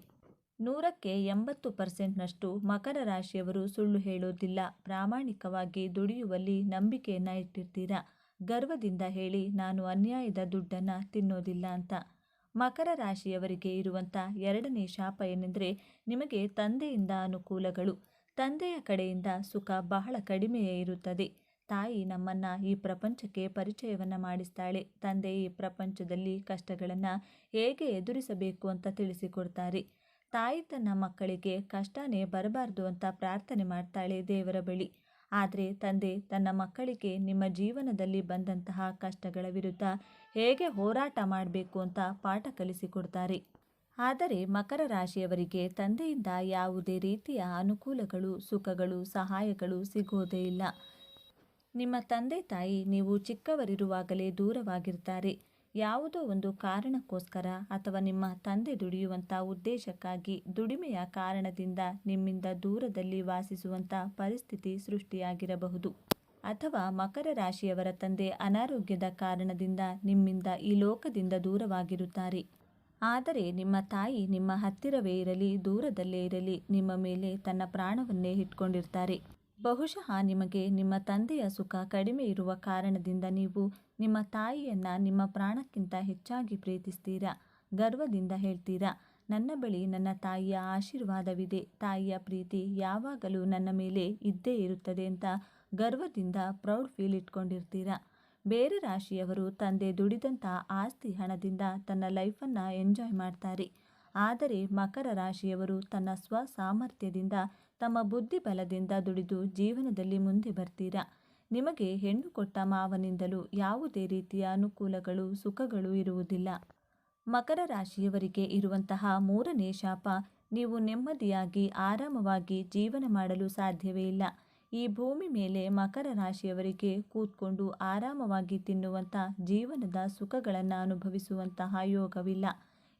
100ಕ್ಕೆ 80% ಮಕರ ರಾಶಿಯವರು ಸುಳ್ಳು ಹೇಳೋದಿಲ್ಲ. ಪ್ರಾಮಾಣಿಕವಾಗಿ ದುಡಿಯುವಲ್ಲಿ ನಂಬಿಕೆಯನ್ನು ಇಟ್ಟಿರ್ತೀರಾ. ಗರ್ವದಿಂದ ಹೇಳಿ, ನಾನು ಅನ್ಯಾಯದ ದುಡ್ಡನ್ನು ತಿನ್ನೋದಿಲ್ಲ ಅಂತ. ಮಕರ ರಾಶಿಯವರಿಗೆ ಇರುವಂಥ 2ನೇ ಶಾಪ ಏನೆಂದರೆ, ನಿಮಗೆ ತಂದೆಯಿಂದ ಅನುಕೂಲಗಳು. ತಂದೆಯ ಕಡೆಯಿಂದ ಸುಖ ಬಹಳ ಕಡಿಮೆಯೇ ಇರುತ್ತದೆ. ತಾಯಿ ನಮ್ಮನ್ನು ಈ ಪ್ರಪಂಚಕ್ಕೆ ಪರಿಚಯವನ್ನು ಮಾಡಿಸ್ತಾಳೆ. ತಂದೆ ಈ ಪ್ರಪಂಚದಲ್ಲಿ ಕಷ್ಟಗಳನ್ನು ಹೇಗೆ ಎದುರಿಸಬೇಕು ಅಂತ ತಿಳಿಸಿಕೊಡ್ತಾರೆ. ತಾಯಿ ತನ್ನ ಮಕ್ಕಳಿಗೆ ಕಷ್ಟನೇ ಬರಬಾರ್ದು ಅಂತ ಪ್ರಾರ್ಥನೆ ಮಾಡ್ತಾಳೆ ದೇವರ ಬಳಿ. ಆದರೆ ತಂದೆ ತನ್ನ ಮಕ್ಕಳಿಗೆ ನಿಮ್ಮ ಜೀವನದಲ್ಲಿ ಬಂದಂತಹ ಕಷ್ಟಗಳ ವಿರುದ್ಧ ಹೇಗೆ ಹೋರಾಟ ಮಾಡಬೇಕು ಅಂತ ಪಾಠ ಕಲಿಸಿಕೊಡ್ತಾರೆ. ಆದರೆ ಮಕರ ರಾಶಿಯವರಿಗೆ ತಂದೆಯಿಂದ ಯಾವುದೇ ರೀತಿಯ ಅನುಕೂಲಗಳು, ಸುಖಗಳು, ಸಹಾಯಗಳು ಸಿಗೋದೇ ಇಲ್ಲ. ನಿಮ್ಮ ತಂದೆ ತಾಯಿ ನೀವು ಚಿಕ್ಕವರಿರುವಾಗಲೇ ದೂರವಾಗಿರ್ತಾರೆ. ಯಾವುದೋ ಒಂದು ಕಾರಣಕ್ಕೋಸ್ಕರ ಅಥವಾ ನಿಮ್ಮ ತಂದೆ ದುಡಿಯುವಂಥ ಉದ್ದೇಶಕ್ಕಾಗಿ, ದುಡಿಮೆಯ ಕಾರಣದಿಂದ ನಿಮ್ಮಿಂದ ದೂರದಲ್ಲಿ ವಾಸಿಸುವಂಥ ಪರಿಸ್ಥಿತಿ ಸೃಷ್ಟಿಯಾಗಿರಬಹುದು. ಅಥವಾ ಮಕರ ರಾಶಿಯವರ ತಂದೆ ಅನಾರೋಗ್ಯದ ಕಾರಣದಿಂದ ನಿಮ್ಮಿಂದ ಈ ಲೋಕದಿಂದ ದೂರವಾಗಿರುತ್ತಾರೆ. ಆದರೆ ನಿಮ್ಮ ತಾಯಿ ನಿಮ್ಮ ಹತ್ತಿರವೇ ಇರಲಿ, ದೂರದಲ್ಲೇ ಇರಲಿ, ನಿಮ್ಮ ಮೇಲೆ ತನ್ನ ಪ್ರಾಣವನ್ನೇ ಇಟ್ಕೊಂಡಿರ್ತಾರೆ. ಬಹುಶಃ ನಿಮಗೆ ನಿಮ್ಮ ತಂದೆಯ ಸುಖ ಕಡಿಮೆ ಇರುವ ಕಾರಣದಿಂದ ನೀವು ನಿಮ್ಮ ತಾಯಿಯನ್ನು ನಿಮ್ಮ ಪ್ರಾಣಕ್ಕಿಂತ ಹೆಚ್ಚಾಗಿ ಪ್ರೀತಿಸ್ತೀರಾ. ಗರ್ವದಿಂದ ಹೇಳ್ತೀರಾ, ನನ್ನ ಬಳಿ ನನ್ನ ತಾಯಿಯ ಆಶೀರ್ವಾದವಿದೆ, ತಾಯಿಯ ಪ್ರೀತಿ ಯಾವಾಗಲೂ ನನ್ನ ಮೇಲೆ ಇದ್ದೇ ಇರುತ್ತದೆ ಅಂತ ಗರ್ವದಿಂದ ಪ್ರೌಡ್ ಫೀಲ್ ಇಟ್ಕೊಂಡಿರ್ತೀರಾ. ಬೇರೆ ರಾಶಿಯವರು ತಂದೆ ದುಡಿದಂಥ ಆಸ್ತಿ ಹಣದಿಂದ ತನ್ನ ಲೈಫನ್ನು ಎಂಜಾಯ್ ಮಾಡ್ತಾರೆ. ಆದರೆ ಮಕರ ರಾಶಿಯವರು ತನ್ನ ಸಾಮರ್ಥ್ಯದಿಂದ, ತಮ್ಮ ಬುದ್ಧಿ ಬಲದಿಂದ ದುಡಿದು ಜೀವನದಲ್ಲಿ ಮುಂದೆ ಬರ್ತೀರಾ. ನಿಮಗೆ ಹೆಣ್ಣು ಕೊಟ್ಟ ಮಾವನಿಂದಲೂ ಯಾವುದೇ ರೀತಿಯ ಅನುಕೂಲಗಳು, ಸುಖಗಳು ಇರುವುದಿಲ್ಲ. ಮಕರ ರಾಶಿಯವರಿಗೆ ಇರುವಂತಹ 3ನೇ ಶಾಪ, ನೀವು ನೆಮ್ಮದಿಯಾಗಿ ಆರಾಮವಾಗಿ ಜೀವನ ಮಾಡಲು ಸಾಧ್ಯವೇ ಇಲ್ಲ. ಈ ಭೂಮಿ ಮೇಲೆ ಮಕರ ರಾಶಿಯವರಿಗೆ ಕೂತ್ಕೊಂಡು ಆರಾಮವಾಗಿ ತಿನ್ನುವಂಥ ಜೀವನದ ಸುಖಗಳನ್ನು ಅನುಭವಿಸುವಂತಹ ಯೋಗವಿಲ್ಲ.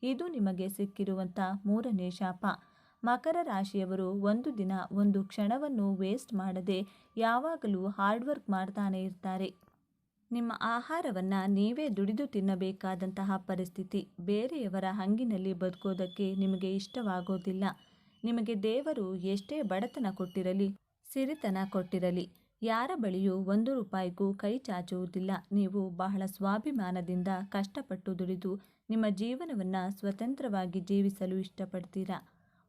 ಇದು ನಿಮಗೆ ಸಿಕ್ಕಿರುವಂಥ 3ನೇ ಶಾಪ. ಮಕರ ರಾಶಿಯವರು ಒಂದು ದಿನ, ಒಂದು ಕ್ಷಣವನ್ನು ವೇಸ್ಟ್ ಮಾಡದೆ ಯಾವಾಗಲೂ ಹಾರ್ಡ್ ವರ್ಕ್ ಮಾಡ್ತಾನೆ ಇರ್ತಾರೆ. ನಿಮ್ಮ ಆಹಾರವನ್ನು ನೀವೇ ದುಡಿದು ತಿನ್ನಬೇಕಾದಂತಹ ಪರಿಸ್ಥಿತಿ. ಬೇರೆಯವರ ಹಂಗಿನಲ್ಲಿ ಬದುಕೋದಕ್ಕೆ ನಿಮಗೆ ಇಷ್ಟವಾಗೋದಿಲ್ಲ. ನಿಮಗೆ ದೇವರು ಎಷ್ಟೇ ಬಡತನ ಕೊಟ್ಟಿರಲಿ, ಸಿರಿತನ ಕೊಟ್ಟಿರಲಿ, ಯಾರ ಬಳಿಯೂ 1 ರೂಪಾಯಿಗೂ ಕೈ ಚಾಚುವುದಿಲ್ಲ. ನೀವು ಬಹಳ ಸ್ವಾಭಿಮಾನದಿಂದ ಕಷ್ಟಪಟ್ಟು ದುಡಿದು ನಿಮ್ಮ ಜೀವನವನ್ನು ಸ್ವತಂತ್ರವಾಗಿ ಜೀವಿಸಲು ಇಷ್ಟಪಡ್ತೀರಾ.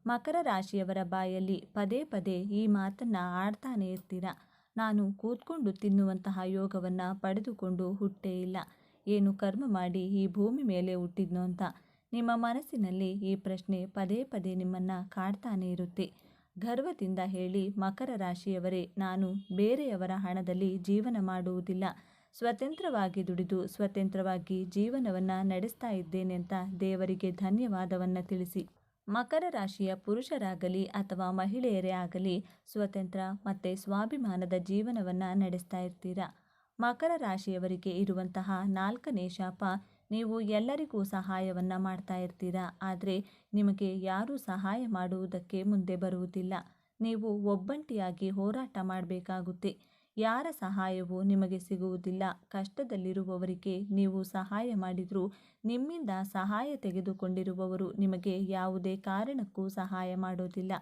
ಮಕರ ರಾಶಿಯವರ ಬಾಯಲ್ಲಿ ಪದೇ ಪದೇ ಈ ಮಾತನ್ನು ಆಡ್ತಾನೆ ಇರ್ತೀರಾ, ನಾನು ಕೂತ್ಕೊಂಡು ತಿನ್ನುವಂತಹ ಯೋಗವನ್ನು ಪಡೆದುಕೊಂಡು ಹುಟ್ಟೇ ಇಲ್ಲ, ಏನು ಕರ್ಮ ಮಾಡಿ ಈ ಭೂಮಿ ಮೇಲೆ ಹುಟ್ಟಿದ್ನೋ ಅಂತ. ನಿಮ್ಮ ಮನಸ್ಸಿನಲ್ಲಿ ಈ ಪ್ರಶ್ನೆ ಪದೇ ಪದೇ ನಿಮ್ಮನ್ನು ಕಾಡ್ತಾನೆ ಇರುತ್ತೆ. ಗರ್ವದಿಂದ ಹೇಳಿ, ಮಕರ ರಾಶಿಯವರೇ, ನಾನು ಬೇರೆಯವರ ಹಣದಲ್ಲಿ ಜೀವನ ಮಾಡುವುದಿಲ್ಲ. ಸ್ವತಂತ್ರವಾಗಿ ದುಡಿದು ಸ್ವತಂತ್ರವಾಗಿ ಜೀವನವನ್ನು ನಡೆಸ್ತಾ ಇದ್ದೇನೆ ಅಂತ ದೇವರಿಗೆ ಧನ್ಯವಾದವನ್ನು ತಿಳಿಸಿ. ಮಕರ ರಾಶಿಯ ಪುರುಷರಾಗಲಿ ಅಥವಾ ಮಹಿಳೆಯರೇ ಆಗಲಿ ಸ್ವತಂತ್ರ ಮತ್ತು ಸ್ವಾಭಿಮಾನದ ಜೀವನವನ್ನು ನಡೆಸ್ತಾ ಇರ್ತೀರಾ. ಮಕರ ರಾಶಿಯವರಿಗೆ ಇರುವಂತಹ 4ನೇ ಶಾಪ, ನೀವು ಎಲ್ಲರಿಗೂ ಸಹಾಯವನ್ನು ಮಾಡ್ತಾ ಇರ್ತೀರಾ. ಆದರೆ ನಿಮಗೆ ಯಾರೂ ಸಹಾಯ ಮಾಡುವುದಕ್ಕೆ ಮುಂದೆ ಬರುವುದಿಲ್ಲ. ನೀವು ಒಬ್ಬಂಟಿಯಾಗಿ ಹೋರಾಟ ಮಾಡಬೇಕಾಗುತ್ತೆ. ಯಾರ ಸಹಾಯವೂ ನಿಮಗೆ ಸಿಗುವುದಿಲ್ಲ. ಕಷ್ಟದಲ್ಲಿರುವವರಿಗೆ ನೀವು ಸಹಾಯ ಮಾಡಿದರೂ ನಿಮ್ಮಿಂದ ಸಹಾಯ ತೆಗೆದುಕೊಂಡಿರುವವರು ನಿಮಗೆ ಯಾವುದೇ ಕಾರಣಕ್ಕೂ ಸಹಾಯ ಮಾಡೋದಿಲ್ಲ.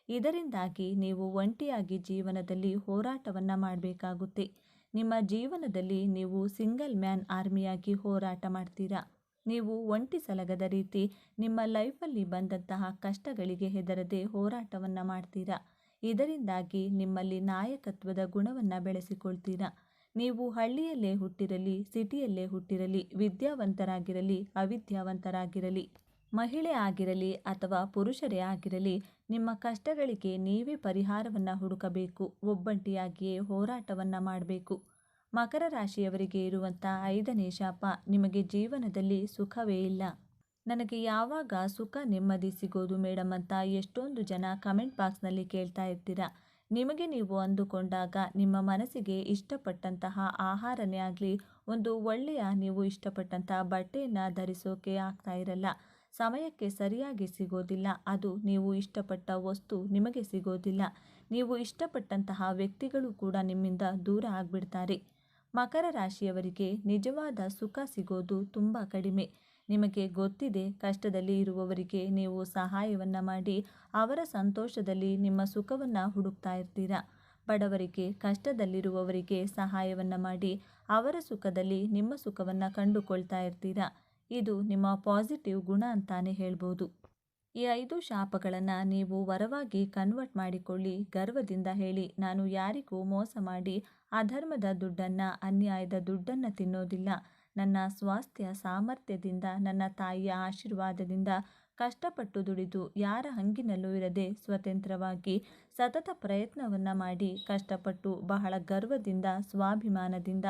ಇದರಿಂದಾಗಿ ನೀವು ಒಂಟಿಯಾಗಿ ಜೀವನದಲ್ಲಿ ಹೋರಾಟವನ್ನು ಮಾಡಬೇಕಾಗುತ್ತೆ. ನಿಮ್ಮ ಜೀವನದಲ್ಲಿ ನೀವು ಸಿಂಗಲ್ ಮ್ಯಾನ್ ಆರ್ಮಿಯಾಗಿ ಹೋರಾಟ ಮಾಡ್ತೀರಾ. ನೀವು ಒಂಟಿ ಸಲಗದ ರೀತಿ ನಿಮ್ಮ ಲೈಫಲ್ಲಿ ಬಂದಂತಹ ಕಷ್ಟಗಳಿಗೆ ಹೆದರದೆ ಹೋರಾಟವನ್ನು ಮಾಡ್ತೀರಾ. ಇದರಿಂದಾಗಿ ನಿಮ್ಮಲ್ಲಿ ನಾಯಕತ್ವದ ಗುಣವನ್ನು ಬೆಳೆಸಿಕೊಳ್ತೀರಾ. ನೀವು ಹಳ್ಳಿಯಲ್ಲೇ ಹುಟ್ಟಿರಲಿ, ಸಿಟಿಯಲ್ಲೇ ಹುಟ್ಟಿರಲಿ, ವಿದ್ಯಾವಂತರಾಗಿರಲಿ, ಅವಿದ್ಯಾವಂತರಾಗಿರಲಿ, ಮಹಿಳೆ ಆಗಿರಲಿ ಅಥವಾ ಪುರುಷರೇ ಆಗಿರಲಿ, ನಿಮ್ಮ ಕಷ್ಟಗಳಿಗೆ ನೀವೇ ಪರಿಹಾರವನ್ನು ಹುಡುಕಬೇಕು. ಒಬ್ಬಂಟಿಯಾಗಿಯೇ ಹೋರಾಟವನ್ನು ಮಾಡಬೇಕು. ಮಕರ ರಾಶಿಯವರಿಗೆ ಇರುವಂಥ 5ನೇ ಶಾಪ, ನಿಮಗೆ ಜೀವನದಲ್ಲಿ ಸುಖವೇ ಇಲ್ಲ. ನನಗೆ ಯಾವಾಗ ಸುಖ ನೆಮ್ಮದಿ ಸಿಗೋದು ಮೇಡಮ್ ಅಂತ ಎಷ್ಟೊಂದು ಜನ ಕಮೆಂಟ್ ಬಾಕ್ಸ್ನಲ್ಲಿ ಕೇಳ್ತಾ ಇರ್ತೀರ. ನಿಮಗೆ ನೀವು ಅಂದುಕೊಂಡಾಗ ನಿಮ್ಮ ಮನಸ್ಸಿಗೆ ಇಷ್ಟಪಟ್ಟಂತಹ ಆಹಾರನೇ ಆಗಲಿ, ಒಂದು ಒಳ್ಳೆಯ ನೀವು ಇಷ್ಟಪಟ್ಟಂತಹ ಬಟ್ಟೆಯನ್ನು ಧರಿಸೋಕೆ ಆಗ್ತಾ ಇರಲ್ಲ. ಸಮಯಕ್ಕೆ ಸರಿಯಾಗಿ ಸಿಗೋದಿಲ್ಲ. ಅದು ನೀವು ಇಷ್ಟಪಟ್ಟ ವಸ್ತು ನಿಮಗೆ ಸಿಗೋದಿಲ್ಲ. ನೀವು ಇಷ್ಟಪಟ್ಟಂತಹ ವ್ಯಕ್ತಿಗಳು ಕೂಡ ನಿಮ್ಮಿಂದ ದೂರ ಆಗಿಬಿಡ್ತಾರೆ. ಮಕರ ರಾಶಿಯವರಿಗೆ ನಿಜವಾದ ಸುಖ ಸಿಗೋದು ತುಂಬ ಕಡಿಮೆ. ನಿಮಗೆ ಗೊತ್ತಿದೆ, ಕಷ್ಟದಲ್ಲಿ ಇರುವವರಿಗೆ ನೀವು ಸಹಾಯವನ್ನು ಮಾಡಿ ಅವರ ಸಂತೋಷದಲ್ಲಿ ನಿಮ್ಮ ಸುಖವನ್ನು ಹುಡುಕ್ತಾ ಇರ್ತೀರಾ. ಬಡವರಿಗೆ, ಕಷ್ಟದಲ್ಲಿರುವವರಿಗೆ ಸಹಾಯವನ್ನು ಮಾಡಿ ಅವರ ಸುಖದಲ್ಲಿ ನಿಮ್ಮ ಸುಖವನ್ನು ಕಂಡುಕೊಳ್ತಾ ಇರ್ತೀರಾ. ಇದು ನಿಮ್ಮ ಪಾಸಿಟಿವ್ ಗುಣ ಅಂತಾನೆ ಹೇಳ್ಬೋದು. ಈ 5 ಶಾಪಗಳನ್ನು ನೀವು ವರವಾಗಿ ಕನ್ವರ್ಟ್ ಮಾಡಿಕೊಳ್ಳಿ. ಗರ್ವದಿಂದ ಹೇಳಿ, ನಾನು ಯಾರಿಗೂ ಮೋಸ ಮಾಡಿ ಅಧರ್ಮದ ದುಡ್ಡನ್ನು, ಅನ್ಯಾಯದ ದುಡ್ಡನ್ನು ತಿನ್ನೋದಿಲ್ಲ. ನನ್ನ ಸ್ವಾಸ್ಥ್ಯ ಸಾಮರ್ಥ್ಯದಿಂದ, ನನ್ನ ತಾಯಿಯ ಆಶೀರ್ವಾದದಿಂದ ಕಷ್ಟಪಟ್ಟು ದುಡಿದು ಯಾರ ಹಂಗಿನಲ್ಲೂ ಇರದೆ ಸ್ವತಂತ್ರವಾಗಿ ಸತತ ಪ್ರಯತ್ನವನ್ನು ಮಾಡಿ ಕಷ್ಟಪಟ್ಟು ಬಹಳ ಗರ್ವದಿಂದ, ಸ್ವಾಭಿಮಾನದಿಂದ,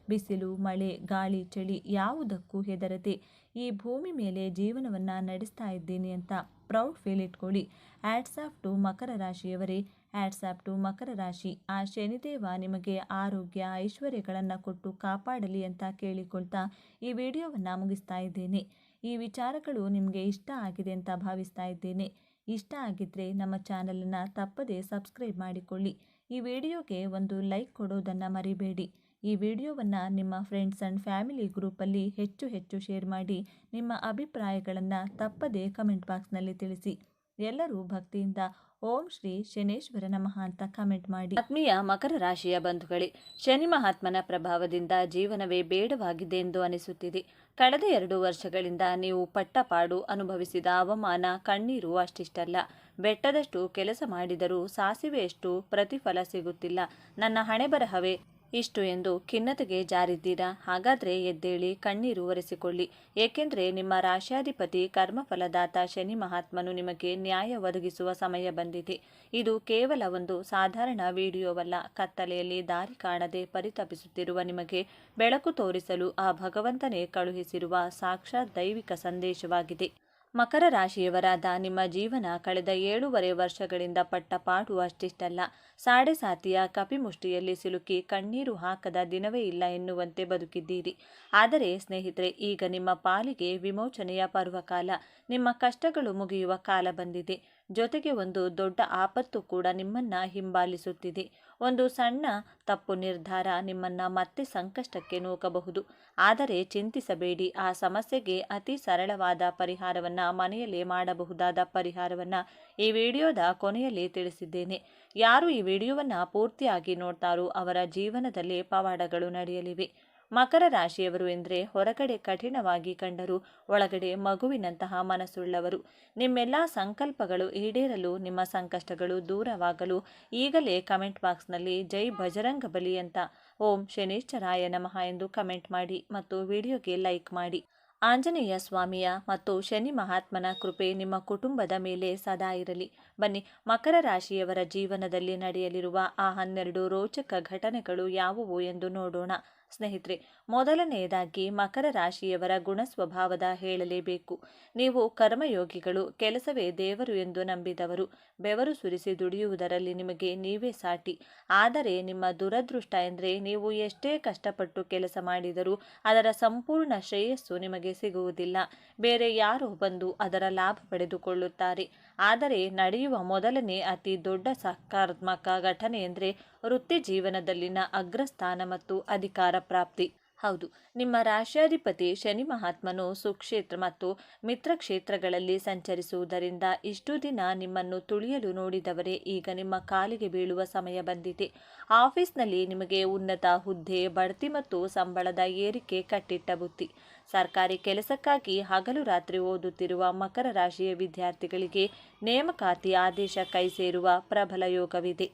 ಬಿಸಿಲು, ಮಳೆ, ಗಾಳಿ, ಚಳಿ ಯಾವುದಕ್ಕೂ ಹೆದರದೆ ಈ ಭೂಮಿ ಮೇಲೆ ಜೀವನವನ್ನು ನಡೆಸ್ತಾ ಇದ್ದೀನಿ ಅಂತ ಪ್ರೌಡ್ ಫೀಲ್ ಇಟ್ಕೊಳ್ಳಿ. ಹ್ಯಾಟ್ಸ್ ಆಫ್ ಟು ಮಕರ ರಾಶಿಯವರೇ, ಹ್ಯಾಟ್ಸ್ ಆಫ್ ಟು ಮಕರ ರಾಶಿ. ಆ ಶನಿದೇವ ನಿಮಗೆ ಆರೋಗ್ಯ, ಐಶ್ವರ್ಯಗಳನ್ನು ಕೊಟ್ಟು ಕಾಪಾಡಲಿ ಅಂತ ಕೇಳಿಕೊಳ್ತಾ ಈ ವಿಡಿಯೋವನ್ನು ಮುಗಿಸ್ತಾ ಇದ್ದೇನೆ. ಈ ವಿಚಾರಗಳು ನಿಮಗೆ ಇಷ್ಟ ಆಗಿದೆ ಅಂತ ಭಾವಿಸ್ತಾ ಇದ್ದೇನೆ. ಇಷ್ಟ ಆಗಿದ್ದರೆ ನಮ್ಮ ಚಾನಲನ್ನು ತಪ್ಪದೇ ಸಬ್ಸ್ಕ್ರೈಬ್ ಮಾಡಿಕೊಳ್ಳಿ. ಈ ವಿಡಿಯೋಗೆ ಒಂದು ಲೈಕ್ ಕೊಡೋದನ್ನು ಮರಿಬೇಡಿ. ಈ ವಿಡಿಯೋವನ್ನು ನಿಮ್ಮ ಫ್ರೆಂಡ್ಸ್ ಆ್ಯಂಡ್ ಫ್ಯಾಮಿಲಿ ಗ್ರೂಪಲ್ಲಿ ಹೆಚ್ಚು ಶೇರ್ ಮಾಡಿ. ನಿಮ್ಮ ಅಭಿಪ್ರಾಯಗಳನ್ನು ತಪ್ಪದೇ ಕಮೆಂಟ್ ಬಾಕ್ಸ್ನಲ್ಲಿ ತಿಳಿಸಿ. ಎಲ್ಲರೂ ಭಕ್ತಿಯಿಂದ ಓಂ ಶ್ರೀ ಶನೇಶ್ವರ ನಮಃ ಅಂತ ಕಮೆಂಟ್ ಮಾಡಿ. ಆತ್ಮೀಯ ಮಕರ ರಾಶಿಯ ಬಂಧುಗಳೇ, ಶನಿ ಮಹಾತ್ಮನ ಪ್ರಭಾವದಿಂದ ಜೀವನವೇ ಬೇಡವಾಗಿದೆ ಎಂದು ಅನಿಸುತ್ತಿದೆ. ಕಳೆದ 2 ವರ್ಷಗಳಿಂದ ನೀವು ಪಟ್ಟಪಾಡು ಅನುಭವಿಸಿದ ಅವಮಾನ, ಕಣ್ಣೀರು ಅಷ್ಟಿಷ್ಟಲ್ಲ. ಬೆಟ್ಟದಷ್ಟು ಕೆಲಸ ಮಾಡಿದರೂ ಸಾಸಿವೆಯಷ್ಟು ಪ್ರತಿಫಲ ಸಿಗುತ್ತಿಲ್ಲ. ನನ್ನ ಹಣೆಬರಹವೇ ಇಷ್ಟು ಎಂದು ಖಿನ್ನತೆಗೆ ಜಾರಿದ್ದೀರಾ? ಹಾಗಾದರೆ ಎದ್ದೇಳಿ ಕಣ್ಣೀರು ಒರೆಸಿಕೊಳ್ಳಿ. ಏಕೆಂದರೆ ನಿಮ್ಮ ರಾಶ್ಯಾಧಿಪತಿ ಕರ್ಮಫಲದಾತ ಶನಿ ಮಹಾತ್ಮನು ನಿಮಗೆ ನ್ಯಾಯ ಒದಗಿಸುವ ಸಮಯ ಬಂದಿದೆ. ಇದು ಕೇವಲ ಒಂದು ಸಾಧಾರಣ ವಿಡಿಯೋವಲ್ಲ. ಕತ್ತಲೆಯಲ್ಲಿ ದಾರಿ ಕಾಣದೆ ಪರಿತಪಿಸುತ್ತಿರುವ ನಿಮಗೆ ಬೆಳಕು ತೋರಿಸಲು ಆ ಭಗವಂತನೇ ಕಳುಹಿಸಿರುವ ಸಾಕ್ಷಾತ್ ದೈವಿಕ ಸಂದೇಶವಾಗಿದೆ. ಮಕರ ರಾಶಿಯವರಾದ ನಿಮ್ಮ ಜೀವನ ಕಳೆದ 7.5 ವರ್ಷಗಳಿಂದ ಪಟ್ಟ ಪಾಡು ಅಷ್ಟಿಷ್ಟಲ್ಲ. ಸಾಡೆ ಸಾತಿಯ ಕಪಿಮುಷ್ಟಿಯಲ್ಲಿ ಸಿಲುಕಿ ಕಣ್ಣೀರು ಹಾಕದ ದಿನವೇ ಇಲ್ಲ ಎನ್ನುವಂತೆ ಬದುಕಿದ್ದೀರಿ. ಆದರೆ ಸ್ನೇಹಿತರೆ, ಈಗ ನಿಮ್ಮ ಪಾಲಿಗೆ ವಿಮೋಚನೆಯ ಪರ್ವಕಾಲ. ನಿಮ್ಮ ಕಷ್ಟಗಳು ಮುಗಿಯುವ ಕಾಲ ಬಂದಿದೆ. ಜೊತೆಗೆ ಒಂದು ದೊಡ್ಡ ಆಪತ್ತು ಕೂಡ ನಿಮ್ಮನ್ನ ಹಿಂಬಾಲಿಸುತ್ತಿದೆ. ಒಂದು ಸಣ್ಣ ತಪ್ಪು ನಿರ್ಧಾರ ನಿಮ್ಮನ್ನ ಮತ್ತೆ ಸಂಕಷ್ಟಕ್ಕೆ ನೂಕಬಹುದು. ಆದರೆ ಚಿಂತಿಸಬೇಡಿ, ಆ ಸಮಸ್ಯೆಗೆ ಅತಿ ಸರಳವಾದ ಪರಿಹಾರವನ್ನು ಮನೆಯಲ್ಲೇ ಮಾಡಬಹುದಾದ ಪರಿಹಾರವನ್ನು ಈ ವಿಡಿಯೋದ ಕೊನೆಯಲ್ಲಿ ತಿಳಿಸಿದ್ದೇನೆ. ಯಾರು ಈ ವಿಡಿಯೋವನ್ನು ಪೂರ್ತಿಯಾಗಿ ನೋಡ್ತಾರೋ ಅವರ ಜೀವನದಲ್ಲಿ ಪವಾಡಗಳು ನಡೆಯಲಿವೆ. ಮಕರ ರಾಶಿಯವರು ಎಂದರೆ ಹೊರಗಡೆ ಕಠಿಣವಾಗಿ ಕಂಡರೂ ಒಳಗಡೆ ಮಗುವಿನಂತಹ ಮನಸ್ಸುಳ್ಳವರು. ನಿಮ್ಮೆಲ್ಲ ಸಂಕಲ್ಪಗಳು ಈಡೇರಲು, ನಿಮ್ಮ ಸಂಕಷ್ಟಗಳು ದೂರವಾಗಲು ಈಗಲೇ ಕಮೆಂಟ್ ಬಾಕ್ಸ್ನಲ್ಲಿ ಜೈ ಬಜರಂಗ ಬಲಿ ಅಂತ ಓಂ ಶನೇಶ್ವರಾಯ ನಮಃ ಎಂದು ಕಮೆಂಟ್ ಮಾಡಿ ಮತ್ತು ವಿಡಿಯೋಗೆ ಲೈಕ್ ಮಾಡಿ. ಆಂಜನೇಯ ಸ್ವಾಮಿಯ ಮತ್ತು ಶನಿ ಮಹಾತ್ಮನ ಕೃಪೆ ನಿಮ್ಮ ಕುಟುಂಬದ ಮೇಲೆ ಸದಾ ಇರಲಿ. ಬನ್ನಿ, ಮಕರ ರಾಶಿಯವರ ಜೀವನದಲ್ಲಿ ನಡೆಯಲಿರುವ ಆ 12 ರೋಚಕ ಘಟನೆಗಳು ಯಾವುವು ಎಂದು ನೋಡೋಣ. ಸ್ನೇಹಿತರೆ, ಮೊದಲನೆಯದಾಗಿ ಮಕರ ರಾಶಿಯವರ ಗುಣ ಸ್ವಭಾವದ ಹೇಳಲೇಬೇಕು. ನೀವು ಕರ್ಮಯೋಗಿಗಳು, ಕೆಲಸವೇ ದೇವರು ಎಂದು ನಂಬಿದವರು. ಬೆವರು ಸುರಿಸಿ ದುಡಿಯುವುದರಲ್ಲಿ ನಿಮಗೆ ನೀವೇ ಸಾಟಿ. ಆದರೆ ನಿಮ್ಮ ದುರದೃಷ್ಟ ಎಂದರೆ ನೀವು ಎಷ್ಟೇ ಕಷ್ಟಪಟ್ಟು ಕೆಲಸ ಮಾಡಿದರೂ ಅದರ ಸಂಪೂರ್ಣ ಶ್ರೇಯಸ್ಸು ನಿಮಗೆ ಸಿಗುವುದಿಲ್ಲ. ಬೇರೆ ಯಾರೋ ಬಂದು ಅದರ ಲಾಭ ಪಡೆದುಕೊಳ್ಳುತ್ತಾರೆ. ಆದರೆ ನಡೆಯುವ ಮೊದಲನೇ ಅತಿ ದೊಡ್ಡ ಸಕಾರಾತ್ಮಕ ಘಟನೆ ಎಂದರೆ ವೃತ್ತಿ ಜೀವನದಲ್ಲಿನ ಅಗ್ರಸ್ಥಾನ ಮತ್ತು ಅಧಿಕಾರ ಪ್ರಾಪ್ತಿ. ಹೌದು, ನಿಮ್ಮ ರಾಶ್ಯಾಧಿಪತಿ ಶನಿ ಮಹಾತ್ಮನು ಸುಕ್ಷೇತ್ರ ಮತ್ತು ಮಿತ್ರ ಕ್ಷೇತ್ರಗಳಲ್ಲಿ ಸಂಚರಿಸುವುದರಿಂದ ಇಷ್ಟು ದಿನ ನಿಮ್ಮನ್ನು ತುಳಿಯಲು ನೋಡಿದವರೇ ಈಗ ನಿಮ್ಮ ಕಾಲಿಗೆ ಬೀಳುವ ಸಮಯ ಬಂದಿದೆ. ಆಫೀಸ್ನಲ್ಲಿ ನಿಮಗೆ ಉನ್ನತ ಹುದ್ದೆ, ಬಡ್ತಿ ಮತ್ತು ಸಂಬಳದ ಏರಿಕೆ ಕಟ್ಟಿಟ್ಟ ಬುತ್ತಿ. ಸರ್ಕಾರಿ ಕೆಲಸಕ್ಕಾಗಿ ಹಗಲು ರಾತ್ರಿ ಓದುತ್ತಿರುವ ಮಕರ ರಾಶಿಯ ವಿದ್ಯಾರ್ಥಿಗಳಿಗೆ ನೇಮಕಾತಿ ಆದೇಶ ಕೈ ಸೇರುವ ಪ್ರಬಲ ಯೋಗವಿದೆ.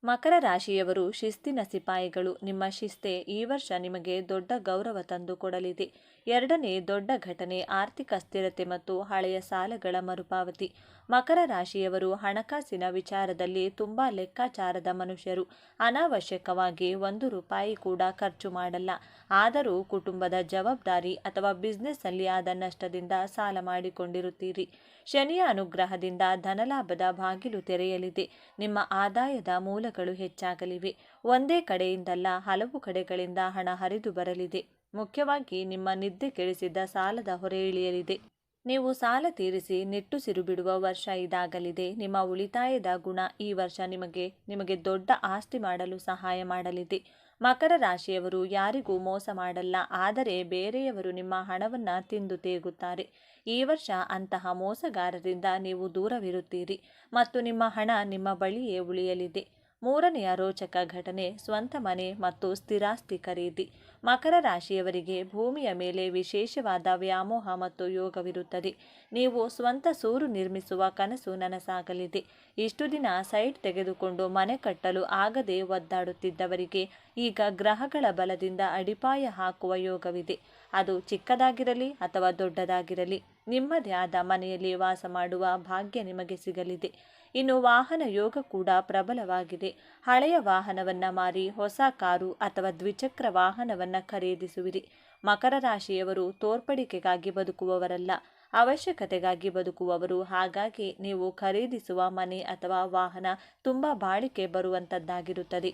ಮಕರ ರಾಶಿಯವರು ಶಿಸ್ತಿನ ಸಿಪಾಯಿಗಳು. ನಿಮ್ಮ ಶಿಸ್ತೆ ಈ ವರ್ಷ ನಿಮಗೆ ದೊಡ್ಡ ಗೌರವ ತಂದು ಕೊಡಲಿದೆ. ಎರಡನೇ ದೊಡ್ಡ ಘಟನೆ ಆರ್ಥಿಕ ಸ್ಥಿರತೆ ಮತ್ತು ಹಳೆಯ ಸಾಲಗಳ ಮರುಪಾವತಿ. ಮಕರ ರಾಶಿಯವರು ಹಣಕಾಸಿನ ವಿಚಾರದಲ್ಲಿ ತುಂಬ ಲೆಕ್ಕಾಚಾರದ ಮನುಷ್ಯರು. ಅನಾವಶ್ಯಕವಾಗಿ 1 ರೂಪಾಯಿ ಕೂಡ ಖರ್ಚು ಮಾಡಲ್ಲ. ಆದರೂ ಕುಟುಂಬದ ಜವಾಬ್ದಾರಿ ಅಥವಾ ಬಿಸ್ನೆಸ್ನಲ್ಲಿ ಆದ ನಷ್ಟದಿಂದ ಸಾಲ ಮಾಡಿಕೊಂಡಿರುತ್ತೀರಿ. ಶನಿಯ ಅನುಗ್ರಹದಿಂದ ಧನಲಾಭದ ಬಾಗಿಲು ತೆರೆಯಲಿದೆ. ನಿಮ್ಮ ಆದಾಯದ ಮೂಲಗಳು ಹೆಚ್ಚಾಗಲಿವೆ. ಒಂದೇ ಕಡೆಯಿಂದಲ್ಲ, ಹಲವು ಕಡೆಗಳಿಂದ ಹಣ ಹರಿದು ಬರಲಿದೆ. ಮುಖ್ಯವಾಗಿ ನಿಮ್ಮ ನಿದ್ದೆ ಕೆಡಿಸಿದ ಸಾಲದ ಹೊರೆ ಇಳಿಯಲಿದೆ. ನೀವು ಸಾಲ ತೀರಿಸಿ ನಿಟ್ಟುಸಿರು ಬಿಡುವ ವರ್ಷ ಇದಾಗಲಿದೆ. ನಿಮ್ಮ ಉಳಿತಾಯದ ಗುಣ ಈ ವರ್ಷ ನಿಮಗೆ ದೊಡ್ಡ ಆಸ್ತಿ ಮಾಡಲು ಸಹಾಯ ಮಾಡಲಿದೆ. ಮಕರ ರಾಶಿಯವರು ಯಾರಿಗೂ ಮೋಸ ಮಾಡಲ್ಲ, ಆದರೆ ಬೇರೆಯವರು ನಿಮ್ಮ ಹಣವನ್ನು ತಿಂದು ತೇಗುತ್ತಾರೆ. ಈ ವರ್ಷ ಅಂತಹ ಮೋಸಗಾರರಿಂದ ನೀವು ದೂರವಿರುತ್ತೀರಿ ಮತ್ತು ನಿಮ್ಮ ಹಣ ನಿಮ್ಮ ಬಳಿಯೇ ಉಳಿಯಲಿದೆ. ಮೂರನೆಯ ರೋಚಕ ಘಟನೆ ಸ್ವಂತ ಮನೆ ಮತ್ತು ಸ್ಥಿರಾಸ್ತಿ ಖರೀದಿ. ಮಕರ ರಾಶಿಯವರಿಗೆ ಭೂಮಿಯ ಮೇಲೆ ವಿಶೇಷವಾದ ವ್ಯಾಮೋಹ ಮತ್ತು ಯೋಗವಿರುತ್ತದೆ. ನೀವು ಸ್ವಂತ ಸೂರು ನಿರ್ಮಿಸುವ ಕನಸು ನನಸಾಗಲಿದೆ. ಇಷ್ಟು ದಿನ ಸೈಟ್ ತೆಗೆದುಕೊಂಡು ಮನೆ ಕಟ್ಟಲು ಆಗದೆ ಒದ್ದಾಡುತ್ತಿದ್ದವರಿಗೆ ಈಗ ಗ್ರಹಗಳ ಬಲದಿಂದ ಅಡಿಪಾಯ ಹಾಕುವ ಯೋಗವಿದೆ. ಅದು ಚಿಕ್ಕದಾಗಿರಲಿ ಅಥವಾ ದೊಡ್ಡದಾಗಿರಲಿ, ನಿಮ್ಮದೇ ಆದ ಮನೆಯಲ್ಲಿ ವಾಸ ಮಾಡುವ ಭಾಗ್ಯ ನಿಮಗೆ ಸಿಗಲಿದೆ. ಇನ್ನು ವಾಹನ ಯೋಗ ಕೂಡ ಪ್ರಬಲವಾಗಿದೆ. ಹಳೆಯ ವಾಹನವನ್ನು ಮಾರಿ ಹೊಸ ಕಾರು ಅಥವಾ ದ್ವಿಚಕ್ರ ವಾಹನವನ್ನು ಖರೀದಿಸುವಿರಿ. ಮಕರ ರಾಶಿಯವರು ತೋರ್ಪಡಿಕೆಗಾಗಿ ಬದುಕುವವರಲ್ಲ, ಅವಶ್ಯಕತೆಗಾಗಿ ಬದುಕುವವರು. ಹಾಗಾಗಿ ನೀವು ಖರೀದಿಸುವ ಮನೆ ಅಥವಾ ವಾಹನ ತುಂಬ ಬಾಳಿಕೆ ಬರುವಂಥದ್ದಾಗಿರುತ್ತದೆ.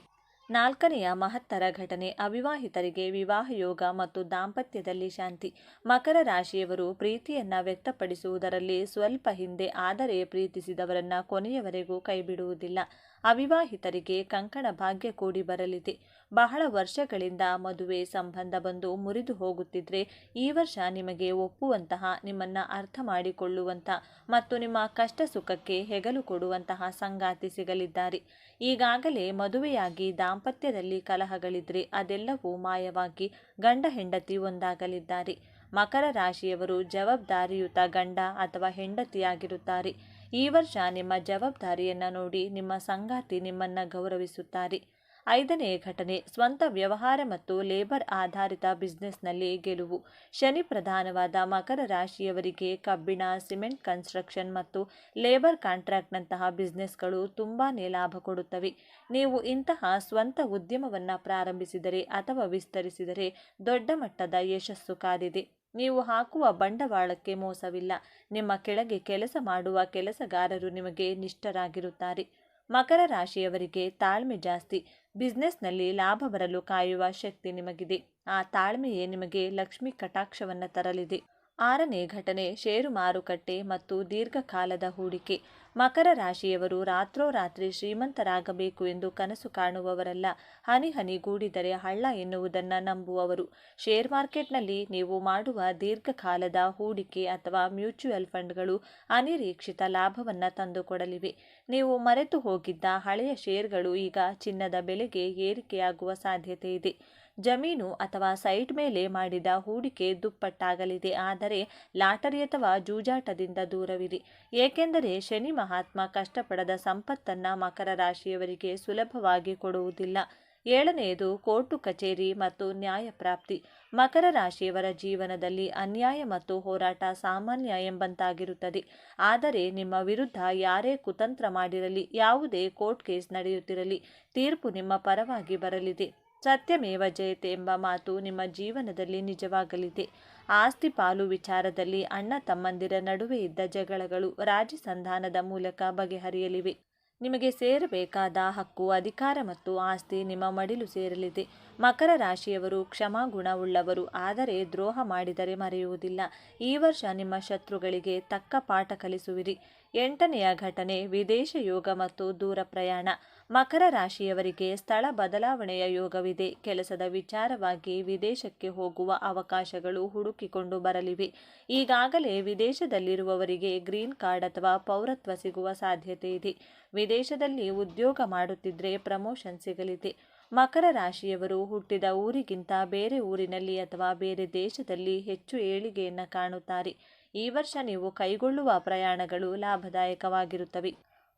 ನಾಲ್ಕನೆಯ ಮಹತ್ತರ ಘಟನೆ ಅವಿವಾಹಿತರಿಗೆ ವಿವಾಹ ಯೋಗ ಮತ್ತು ದಾಂಪತ್ಯದಲ್ಲಿ ಶಾಂತಿ. ಮಕರ ರಾಶಿಯವರು ಪ್ರೀತಿಯನ್ನು ವ್ಯಕ್ತಪಡಿಸುವುದರಲ್ಲಿ ಸ್ವಲ್ಪ ಹಿಂದೆ, ಆದರೆ ಪ್ರೀತಿಸಿದವರನ್ನು ಕೊನೆಯವರೆಗೂ ಕೈಬಿಡುವುದಿಲ್ಲ. ಅವಿವಾಹಿತರಿಗೆ ಕಂಕಣ ಭಾಗ್ಯ ಕೂಡಿ ಬರಲಿದೆ. ಬಹಳ ವರ್ಷಗಳಿಂದ ಮದುವೆ ಸಂಬಂಧ ಬಂದು ಮುರಿದು ಹೋಗುತ್ತಿದ್ರೆ ಈ ವರ್ಷ ನಿಮಗೆ ಒಪ್ಪುವಂತಹ, ನಿಮ್ಮನ್ನು ಅರ್ಥ ಮಾಡಿಕೊಳ್ಳುವಂಥ ಮತ್ತು ನಿಮ್ಮ ಕಷ್ಟ ಸುಖಕ್ಕೆ ಹೆಗಲು ಕೊಡುವಂತಹ ಸಂಗಾತಿ ಸಿಗಲಿದ್ದಾರೆ. ಈಗಾಗಲೇ ಮದುವೆಯಾಗಿ ದಾಂಪತ್ಯದಲ್ಲಿ ಕಲಹಗಳಿದ್ರೆ ಅದೆಲ್ಲವೂ ಮಾಯವಾಗಿ ಗಂಡ ಹೆಂಡತಿ ಒಂದಾಗಲಿದ್ದಾರೆ. ಮಕರ ರಾಶಿಯವರು ಜವಾಬ್ದಾರಿಯುತ ಗಂಡ ಅಥವಾ ಹೆಂಡತಿಯಾಗಿರುತ್ತಾರೆ. ಈ ವರ್ಷ ನಿಮ್ಮ ಜವಾಬ್ದಾರಿಯನ್ನು ನೋಡಿ ನಿಮ್ಮ ಸಂಗಾತಿ ನಿಮ್ಮನ್ನು ಗೌರವಿಸುತ್ತಾರೆ. ಐದನೇ ಘಟನೆ ಸ್ವಂತ ವ್ಯವಹಾರ ಮತ್ತು ಲೇಬರ್ ಆಧಾರಿತ ಬಿಸ್ನೆಸ್ನಲ್ಲಿ ಗೆಲುವು. ಶನಿ ಪ್ರಧಾನವಾದ ಮಕರ ರಾಶಿಯವರಿಗೆ ಕಬ್ಬಿಣ, ಸಿಮೆಂಟ್, ಕನ್ಸ್ಟ್ರಕ್ಷನ್ ಮತ್ತು ಲೇಬರ್ ಕಾಂಟ್ರಾಕ್ಟ್ನಂತಹ ಬಿಸ್ನೆಸ್ಗಳು ತುಂಬಾ ಲಾಭ ಕೊಡುತ್ತವೆ. ನೀವು ಇಂತಹ ಸ್ವಂತ ಉದ್ಯಮವನ್ನು ಪ್ರಾರಂಭಿಸಿದರೆ ಅಥವಾ ವಿಸ್ತರಿಸಿದರೆ ದೊಡ್ಡ ಮಟ್ಟದ ಯಶಸ್ಸು ಕಾದಿದೆ. ನೀವು ಹಾಕುವ ಬಂಡವಾಳಕ್ಕೆ ಮೋಸವಿಲ್ಲ. ನಿಮ್ಮ ಕೆಳಗೆ ಕೆಲಸ ಮಾಡುವ ಕೆಲಸಗಾರರು ನಿಮಗೆ ನಿಷ್ಠರಾಗಿರುತ್ತಾರೆ. ಮಕರ ರಾಶಿಯವರಿಗೆ ತಾಳ್ಮೆ ಜಾಸ್ತಿ. ಬಿಸ್ನೆಸ್ನಲ್ಲಿ ಲಾಭ ಬರಲು ಕಾಯುವ ಶಕ್ತಿ ನಿಮಗಿದೆ. ಆ ತಾಳ್ಮೆಯೇ ನಿಮಗೆ ಲಕ್ಷ್ಮಿ ಕಟಾಕ್ಷವನ್ನು ತರಲಿದೆ. ಆರನೇ ಘಟನೆ ಷೇರು ಮಾರುಕಟ್ಟೆ ಮತ್ತು ದೀರ್ಘಕಾಲದ ಹೂಡಿಕೆ. ಮಕರ ರಾಶಿಯವರು ರಾತ್ರೋರಾತ್ರಿ ಶ್ರೀಮಂತರಾಗಬೇಕು ಎಂದು ಕನಸು ಕಾಣುವವರಲ್ಲ, ಹನಿ ಹನಿಗೂಡಿದರೆ ಹಳ್ಳ ಎನ್ನುವುದನ್ನು ನಂಬುವವರು. ಶೇರ್ ಮಾರ್ಕೆಟ್ನಲ್ಲಿ ನೀವು ಮಾಡುವ ದೀರ್ಘಕಾಲದ ಹೂಡಿಕೆ ಅಥವಾ ಮ್ಯೂಚುವಲ್ ಫಂಡ್ಗಳು ಅನಿರೀಕ್ಷಿತ ಲಾಭವನ್ನು ತಂದುಕೊಡಲಿವೆ. ನೀವು ಮರೆತು ಹೋಗಿದ್ದ ಹಳೆಯ ಶೇರ್ಗಳು ಈಗ ಚಿನ್ನದ ಬೆಲೆಗೆ ಏರಿಕೆಯಾಗುವ ಸಾಧ್ಯತೆ ಇದೆ. ಜಮೀನು ಅಥವಾ ಸೈಟ್ ಮೇಲೆ ಮಾಡಿದ ಹೂಡಿಕೆ ದುಪ್ಪಟ್ಟಾಗಲಿದೆ. ಆದರೆ ಲಾಟರಿ ಅಥವಾ ಜೂಜಾಟದಿಂದ ದೂರವಿರಿ, ಏಕೆಂದರೆ ಶನಿ ಮಹಾತ್ಮ ಕಷ್ಟಪಡದ ಸಂಪತ್ತನ್ನು ಮಕರ ರಾಶಿಯವರಿಗೆ ಸುಲಭವಾಗಿ ಕೊಡುವುದಿಲ್ಲ. ಏಳನೆಯದು ಕೋರ್ಟು ಕಚೇರಿ ಮತ್ತು ನ್ಯಾಯ ಪ್ರಾಪ್ತಿ. ಮಕರ ರಾಶಿಯವರ ಜೀವನದಲ್ಲಿ ಅನ್ಯಾಯ ಮತ್ತು ಹೋರಾಟ ಸಾಮಾನ್ಯ ಎಂಬಂತಾಗಿರುತ್ತದೆ. ಆದರೆ ನಿಮ್ಮ ವಿರುದ್ಧ ಯಾರೇ ಕುತಂತ್ರ ಮಾಡಿರಲಿ, ಯಾವುದೇ ಕೋರ್ಟ್ ಕೇಸ್ ನಡೆಯುತ್ತಿರಲಿ, ತೀರ್ಪು ನಿಮ್ಮ ಪರವಾಗಿ ಬರಲಿದೆ. ಸತ್ಯಮೇವ ಜಯತೆ ಎಂಬ ಮಾತು ನಿಮ್ಮ ಜೀವನದಲ್ಲಿ ನಿಜವಾಗಲಿದೆ. ಆಸ್ತಿ ಪಾಲು ವಿಚಾರದಲ್ಲಿ ಅಣ್ಣ ತಮ್ಮಂದಿರ ನಡುವೆ ಇದ್ದ ಜಗಳಗಳು ರಾಜಿ ಸಂಧಾನದ ಮೂಲಕ ಬಗೆಹರಿಯಲಿವೆ. ನಿಮಗೆ ಸೇರಬೇಕಾದ ಹಕ್ಕು, ಅಧಿಕಾರ ಮತ್ತು ಆಸ್ತಿ ನಿಮ್ಮ ಮಡಿಲು ಸೇರಲಿದೆ. ಮಕರ ರಾಶಿಯವರು ಕ್ಷಮಾಗುಣ ಉಳ್ಳವರು, ಆದರೆ ದ್ರೋಹ ಮಾಡಿದರೆ ಮರೆಯುವುದಿಲ್ಲ. ಈ ವರ್ಷ ನಿಮ್ಮ ಶತ್ರುಗಳಿಗೆ ತಕ್ಕ ಪಾಠ ಕಲಿಸುವಿರಿ. 8ನೆಯ ಘಟನೆ ವಿದೇಶ ಯೋಗ ಮತ್ತು ದೂರ ಪ್ರಯಾಣ. ಮಕರ ರಾಶಿಯವರಿಗೆ ಸ್ಥಳ ಬದಲಾವಣೆಯ ಯೋಗವಿದೆ. ಕೆಲಸದ ವಿಚಾರವಾಗಿ ವಿದೇಶಕ್ಕೆ ಹೋಗುವ ಅವಕಾಶಗಳು ಹುಡುಕಿಕೊಂಡು ಬರಲಿವೆ. ಈಗಾಗಲೇ ವಿದೇಶದಲ್ಲಿರುವವರಿಗೆ ಗ್ರೀನ್ ಕಾರ್ಡ್ ಅಥವಾ ಪೌರತ್ವ ಸಿಗುವ ಸಾಧ್ಯತೆ ಇದೆ. ವಿದೇಶದಲ್ಲಿ ಉದ್ಯೋಗ ಮಾಡುತ್ತಿದ್ದರೆ ಪ್ರಮೋಷನ್ ಸಿಗಲಿದೆ. ಮಕರ ರಾಶಿಯವರು ಹುಟ್ಟಿದ ಊರಿಗಿಂತ ಬೇರೆ ಊರಿನಲ್ಲಿ ಅಥವಾ ಬೇರೆ ದೇಶದಲ್ಲಿ ಹೆಚ್ಚು ಏಳಿಗೆಯನ್ನು ಕಾಣುತ್ತಾರೆ. ಈ ವರ್ಷ ನೀವು ಕೈಗೊಳ್ಳುವ ಪ್ರಯಾಣಗಳು ಲಾಭದಾಯಕವಾಗಿರುತ್ತವೆ.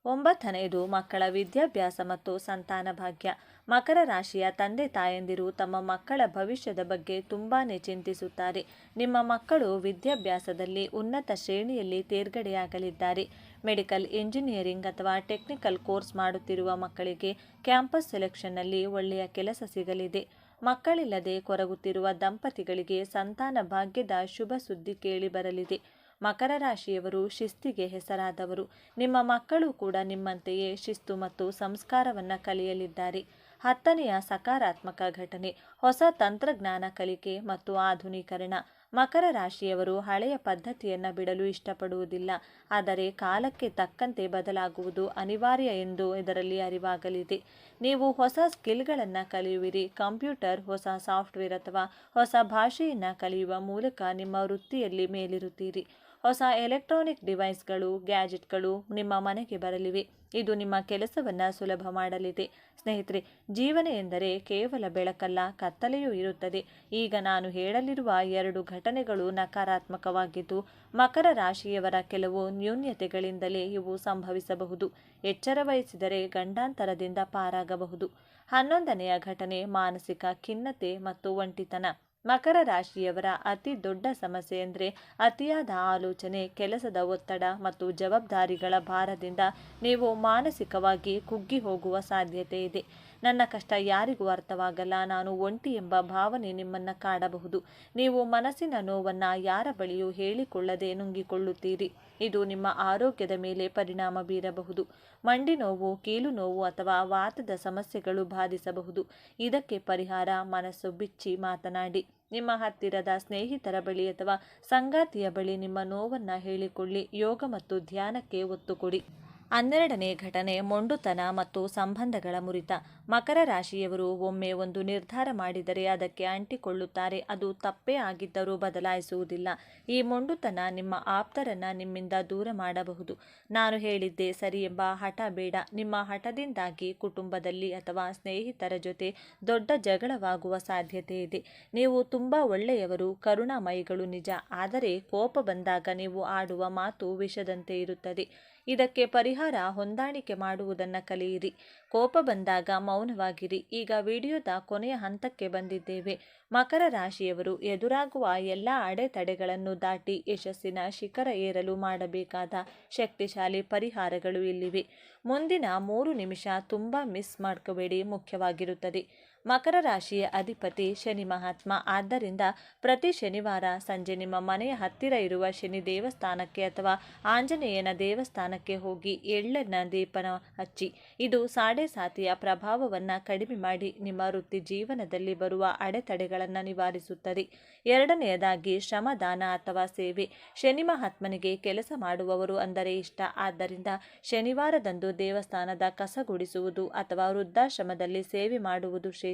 9ನೆಯದು ಮಕ್ಕಳ ವಿದ್ಯಾಭ್ಯಾಸ ಮತ್ತು ಸಂತಾನ ಭಾಗ್ಯ. ಮಕರ ರಾಶಿಯ ತಂದೆ ತಾಯಂದಿರು ತಮ್ಮ ಮಕ್ಕಳ ಭವಿಷ್ಯದ ಬಗ್ಗೆ ತುಂಬಾನೇ ಚಿಂತಿಸುತ್ತಾರೆ. ನಿಮ್ಮ ಮಕ್ಕಳು ವಿದ್ಯಾಭ್ಯಾಸದಲ್ಲಿ ಉನ್ನತ ಶ್ರೇಣಿಯಲ್ಲಿ ತೇರ್ಗಡೆಯಾಗಲಿದ್ದಾರೆ. ಮೆಡಿಕಲ್, ಇಂಜಿನಿಯರಿಂಗ್ ಅಥವಾ ಟೆಕ್ನಿಕಲ್ ಕೋರ್ಸ್ ಮಾಡುತ್ತಿರುವ ಮಕ್ಕಳಿಗೆ ಕ್ಯಾಂಪಸ್ ಸೆಲೆಕ್ಷನ್ನಲ್ಲಿ ಒಳ್ಳೆಯ ಕೆಲಸ ಸಿಗಲಿದೆ. ಮಕ್ಕಳಿಲ್ಲದೆ ಕೊರಗುತ್ತಿರುವ ದಂಪತಿಗಳಿಗೆ ಸಂತಾನ ಭಾಗ್ಯದ ಶುಭ ಸುದ್ದಿ ಕೇಳಿ ಬರಲಿದೆ. ಮಕರ ರಾಶಿಯವರು ಶಿಸ್ತಿಗೆ ಹೆಸರಾದವರು. ನಿಮ್ಮ ಮಕ್ಕಳು ಕೂಡ ನಿಮ್ಮಂತೆಯೇ ಶಿಸ್ತು ಮತ್ತು ಸಂಸ್ಕಾರವನ್ನು ಕಲಿಯಲಿದ್ದಾರೆ. 10ನೆಯ ಸಕಾರಾತ್ಮಕ ಘಟನೆ ಹೊಸ ತಂತ್ರಜ್ಞಾನ ಕಲಿಕೆ ಮತ್ತು ಆಧುನೀಕರಣ. ಮಕರ ರಾಶಿಯವರು ಹಳೆಯ ಪದ್ಧತಿಯನ್ನು ಬಿಡಲು ಇಷ್ಟಪಡುವುದಿಲ್ಲ. ಆದರೆ ಕಾಲಕ್ಕೆ ತಕ್ಕಂತೆ ಬದಲಾಗುವುದು ಅನಿವಾರ್ಯ ಎಂದು ಇದರಲ್ಲಿ ಅರಿವಾಗಲಿದೆ. ನೀವು ಹೊಸ ಸ್ಕಿಲ್ಗಳನ್ನು ಕಲಿಯುವಿರಿ. ಕಂಪ್ಯೂಟರ್, ಹೊಸ ಸಾಫ್ಟ್ವೇರ್ ಅಥವಾ ಹೊಸ ಭಾಷೆಯನ್ನು ಕಲಿಯುವ ಮೂಲಕ ನಿಮ್ಮ ವೃತ್ತಿಯಲ್ಲಿ ಮೇಲಿರುತ್ತೀರಿ. ಹೊಸ ಎಲೆಕ್ಟ್ರಾನಿಕ್ ಡಿವೈಸ್ಗಳು, ಗ್ಯಾಜೆಟ್ಗಳು ನಿಮ್ಮ ಮನೆಗೆ ಬರಲಿವೆ. ಇದು ನಿಮ್ಮ ಕೆಲಸವನ್ನು ಸುಲಭ ಮಾಡಲಿದೆ. ಸ್ನೇಹಿತರೆ, ಜೀವನ ಎಂದರೆ ಕೇವಲ ಬೆಳಕಲ್ಲ, ಕತ್ತಲೆಯೂ ಇರುತ್ತದೆ. ಈಗ ನಾನು ಹೇಳಲಿರುವ 2 ಘಟನೆಗಳು ನಕಾರಾತ್ಮಕವಾಗಿದ್ದು, ಮಕರ ರಾಶಿಯವರ ಕೆಲವು ನ್ಯೂನ್ಯತೆಗಳಿಂದಲೇ ಇವು ಸಂಭವಿಸಬಹುದು. ಎಚ್ಚರ ವಹಿಸಿದರೆ ಗಂಡಾಂತರದಿಂದ ಪಾರಾಗಬಹುದು. 11ನೆಯ ಘಟನೆ ಮಾನಸಿಕ ಖಿನ್ನತೆ ಮತ್ತು ಒಂಟಿತನ. ಮಕರ ರಾಶಿಯವರ ಅತಿ ದೊಡ್ಡ ಸಮಸ್ಯೆ ಎಂದರೆ ಅತಿಯಾದ ಆಲೋಚನೆ, ಕೆಲಸದ ಒತ್ತಡ ಮತ್ತು ಜವಾಬ್ದಾರಿಗಳ ಭಾರದಿಂದ ನೀವು ಮಾನಸಿಕವಾಗಿ ಕುಗ್ಗಿ ಹೋಗುವ ಸಾಧ್ಯತೆ ಇದೆ. ನನ್ನ ಕಷ್ಟ ಯಾರಿಗೂ ಅರ್ಥವಾಗಲ್ಲ, ನಾನು ಒಂಟಿ ಎಂಬ ಭಾವನೆ ನಿಮ್ಮನ್ನು ಕಾಡಬಹುದು. ನೀವು ಮನಸ್ಸಿನ ನೋವನ್ನು ಯಾರ ಬಳಿಯೂ ಹೇಳಿಕೊಳ್ಳದೆ ನುಂಗಿಕೊಳ್ಳುತ್ತೀರಿ. ಇದು ನಿಮ್ಮ ಆರೋಗ್ಯದ ಮೇಲೆ ಪರಿಣಾಮ ಬೀರಬಹುದು. ಮಂಡಿ ನೋವು, ಕೀಲು ನೋವು ಅಥವಾ ವಾತದ ಸಮಸ್ಯೆಗಳು ಬಾಧಿಸಬಹುದು. ಇದಕ್ಕೆ ಪರಿಹಾರ ಮನಸ್ಸು ಬಿಚ್ಚಿ ಮಾತನಾಡಿ. ನಿಮ್ಮ ಹತ್ತಿರದ ಸ್ನೇಹಿತರ ಬಳಿ ಅಥವಾ ಸಂಗಾತಿಯ ಬಳಿ ನಿಮ್ಮ ನೋವನ್ನು ಹೇಳಿಕೊಳ್ಳಿ. ಯೋಗ ಮತ್ತು ಧ್ಯಾನಕ್ಕೆ ಒತ್ತು ಕೊಡಿ. 12ನೇ ಘಟನೆ ಮೊಂಡುತನ ಮತ್ತು ಸಂಬಂಧಗಳ ಮುರಿತ. ಮಕರ ರಾಶಿಯವರು ಒಮ್ಮೆ ಒಂದು ನಿರ್ಧಾರ ಮಾಡಿದರೆ ಅದಕ್ಕೆ ಅಂಟಿಕೊಳ್ಳುತ್ತಾರೆ. ಅದು ತಪ್ಪೇ ಆಗಿದ್ದರೂ ಬದಲಾಯಿಸುವುದಿಲ್ಲ. ಈ ಮೊಂಡುತನ ನಿಮ್ಮ ಆಪ್ತರನ್ನು ನಿಮ್ಮಿಂದ ದೂರ ಮಾಡಬಹುದು. ನಾನು ಹೇಳಿದ್ದೇ ಸರಿ ಎಂಬ ಹಠ ಬೇಡ. ನಿಮ್ಮ ಹಠದಿಂದಾಗಿ ಕುಟುಂಬದಲ್ಲಿ ಅಥವಾ ಸ್ನೇಹಿತರ ಜೊತೆ ದೊಡ್ಡ ಜಗಳವಾಗುವ ಸಾಧ್ಯತೆ ಇದೆ. ನೀವು ತುಂಬ ಒಳ್ಳೆಯವರು, ಕರುಣಾಮಯಿಗಳು ನಿಜ, ಆದರೆ ಕೋಪ ಬಂದಾಗ ನೀವು ಆಡುವ ಮಾತು ವಿಷದಂತೆ ಇರುತ್ತದೆ. ಇದಕ್ಕೆ ಪರಿಹಾರ ಹೊಂದಾಣಿಕೆ ಮಾಡುವುದನ್ನು ಕಲಿಯಿರಿ. ಕೋಪ ಬಂದಾಗ ಮೌನವಾಗಿರಿ. ಈಗ ವಿಡಿಯೋದ ಕೊನೆಯ ಹಂತಕ್ಕೆ ಬಂದಿದ್ದೇವೆ. ಮಕರ ರಾಶಿಯವರು ಎದುರಾಗುವ ಎಲ್ಲ ಅಡೆತಡೆಗಳನ್ನು ದಾಟಿ ಯಶಸ್ಸಿನ ಶಿಖರ ಏರಲು ಮಾಡಬೇಕಾದ ಶಕ್ತಿಶಾಲಿ ಪರಿಹಾರಗಳು ಇಲ್ಲಿವೆ. ಮುಂದಿನ 3 ನಿಮಿಷ ತುಂಬ ಮಿಸ್ ಮಾಡ್ಕೋಬೇಡಿ, ಮುಖ್ಯವಾಗಿರುತ್ತದೆ. ಮಕರ ರಾಶಿಯ ಅಧಿಪತಿ ಶನಿ ಮಹಾತ್ಮ. ಆದ್ದರಿಂದ ಪ್ರತಿ ಶನಿವಾರ ಸಂಜೆ ನಿಮ್ಮ ಮನೆಯ ಹತ್ತಿರ ಇರುವ ಶನಿ ದೇವಸ್ಥಾನಕ್ಕೆ ಅಥವಾ ಆಂಜನೇಯನ ದೇವಸ್ಥಾನಕ್ಕೆ ಹೋಗಿ ಎಳ್ಳೆನ ದೀಪನ ಹಚ್ಚಿ. ಇದು ಸಾಡೆಸಾತಿಯ ಪ್ರಭಾವವನ್ನು ಕಡಿಮೆ ಮಾಡಿ ನಿಮ್ಮ ವೃತ್ತಿ ಜೀವನದಲ್ಲಿ ಬರುವ ಅಡೆತಡೆಗಳನ್ನು ನಿವಾರಿಸುತ್ತದೆ. 2ನೆಯದಾಗಿ ಶ್ರಮದಾನ ಅಥವಾ ಸೇವೆ. ಶನಿ ಮಹಾತ್ಮನಿಗೆ ಕೆಲಸ ಮಾಡುವವರು ಅಂದರೆ ಇಷ್ಟ. ಆದ್ದರಿಂದ ಶನಿವಾರದಂದು ದೇವಸ್ಥಾನದ ಕಸ ಗುಡಿಸುವುದು ಅಥವಾ ವೃದ್ಧಾಶ್ರಮದಲ್ಲಿ ಸೇವೆ ಮಾಡುವುದು ಶ್ರೇಷ್ಠ.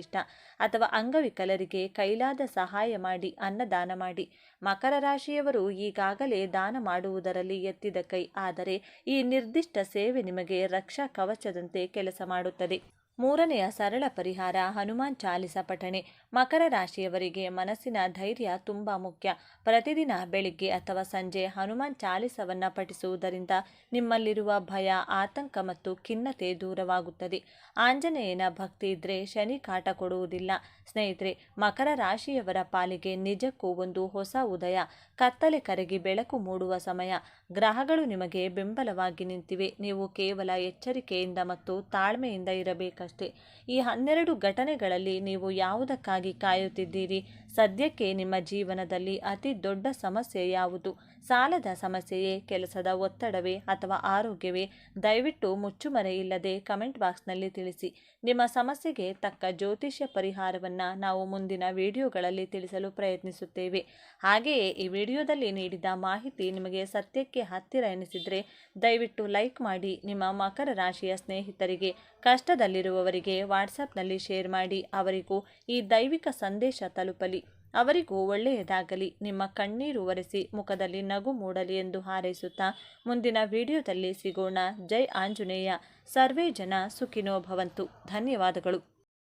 ಅಥವಾ ಅಂಗವಿಕಲರಿಗೆ ಕೈಲಾದ ಸಹಾಯ ಮಾಡಿ, ಅನ್ನದಾನ ಮಾಡಿ. ಮಕರ ರಾಶಿಯವರು ಈಗಾಗಲೇ ದಾನ ಮಾಡುವುದರಲ್ಲಿ ಎತ್ತಿದ ಕೈ. ಆದರೆ ಈ ನಿರ್ದಿಷ್ಟ ಸೇವೆ ನಿಮಗೆ ರಕ್ಷಾ ಕವಚದಂತೆ ಕೆಲಸ ಮಾಡುತ್ತದೆ. 3ನೆಯ ಸರಳ ಪರಿಹಾರ ಹನುಮಾನ್ ಚಾಲಿಸ ಪಠಣೆ. ಮಕರ ರಾಶಿಯವರಿಗೆ ಮನಸ್ಸಿನ ಧೈರ್ಯ ತುಂಬ ಮುಖ್ಯ. ಪ್ರತಿದಿನ ಬೆಳಿಗ್ಗೆ ಅಥವಾ ಸಂಜೆ ಹನುಮಾನ್ ಚಾಲಿಸವನ್ನು ಪಠಿಸುವುದರಿಂದ ನಿಮ್ಮಲ್ಲಿರುವ ಭಯ, ಆತಂಕ ಮತ್ತು ಖಿನ್ನತೆ ದೂರವಾಗುತ್ತದೆ. ಆಂಜನೇಯನ ಭಕ್ತಿ ಇದ್ದರೆ ಶನಿ ಕಾಟ ಕೊಡುವುದಿಲ್ಲ. ಸ್ನೇಹಿತರೆ, ಮಕರ ರಾಶಿಯವರ ಪಾಲಿಗೆ ನಿಜಕ್ಕೂ ಒಂದು ಹೊಸ ಉದಯ. ಕತ್ತಲೆ ಕರಗಿ ಬೆಳಕು ಮೂಡುವ ಸಮಯ. ಗ್ರಹಗಳು ನಿಮಗೆ ಬೆಂಬಲವಾಗಿ ನಿಂತಿವೆ. ನೀವು ಕೇವಲ ಎಚ್ಚರಿಕೆಯಿಂದ ಮತ್ತು ತಾಳ್ಮೆಯಿಂದ ಇರಬೇಕಷ್ಟೇ. ಈ 12 ಘಟನೆಗಳಲ್ಲಿ ನೀವು ಯಾವುದಕ್ಕಾಗಿ ಕಾಯುತ್ತಿದ್ದೀರಿ? ಸದ್ಯಕ್ಕೆ ನಿಮ್ಮ ಜೀವನದಲ್ಲಿ ಅತಿ ದೊಡ್ಡ ಸಮಸ್ಯೆ ಯಾವುದು? ಸಾಲದ ಸಮಸ್ಯೆಯೇ, ಕೆಲಸದ ಒತ್ತಡವೇ ಅಥವಾ ಆರೋಗ್ಯವೇ? ದಯವಿಟ್ಟು ಮುಚ್ಚುಮರೆ ಇಲ್ಲದೆ ಕಮೆಂಟ್ ಬಾಕ್ಸ್ನಲ್ಲಿ ತಿಳಿಸಿ. ನಿಮ್ಮ ಸಮಸ್ಯೆಗೆ ತಕ್ಕ ಜ್ಯೋತಿಷ್ಯ ಪರಿಹಾರವನ್ನು ನಾವು ಮುಂದಿನ ವಿಡಿಯೋಗಳಲ್ಲಿ ತಿಳಿಸಲು ಪ್ರಯತ್ನಿಸುತ್ತೇವೆ. ಹಾಗೆಯೇ ಈ ವಿಡಿಯೋದಲ್ಲಿ ನೀಡಿದ ಮಾಹಿತಿ ನಿಮಗೆ ಸತ್ಯಕ್ಕೆ ಹತ್ತಿರ ಎನಿಸಿದರೆ ದಯವಿಟ್ಟು ಲೈಕ್ ಮಾಡಿ. ನಿಮ್ಮ ಮಕರ ರಾಶಿಯ ಸ್ನೇಹಿತರಿಗೆ, ಕಷ್ಟದಲ್ಲಿರುವವರಿಗೆ ವಾಟ್ಸಪ್ನಲ್ಲಿ ಶೇರ್ ಮಾಡಿ. ಅವರಿಗೂ ಈ ದೈವಿಕ ಸಂದೇಶ ತಲುಪಲಿ, ಅವರಿಗೂ ಒಳ್ಳೆಯದಾಗಲಿ. ನಿಮ್ಮ ಕಣ್ಣೀರು ಒರೆಸಿ ಮುಖದಲ್ಲಿ ನಗು ಮೂಡಲಿ ಎಂದು ಹಾರೈಸುತ್ತಾ ಮುಂದಿನ ವಿಡಿಯೋದಲ್ಲಿ ಸಿಗೋಣ. ಜೈ ಆಂಜನೇಯ. ಸರ್ವೇ ಜನ ಸುಖಿನೋ ಭವಂತು. ಧನ್ಯವಾದಗಳು.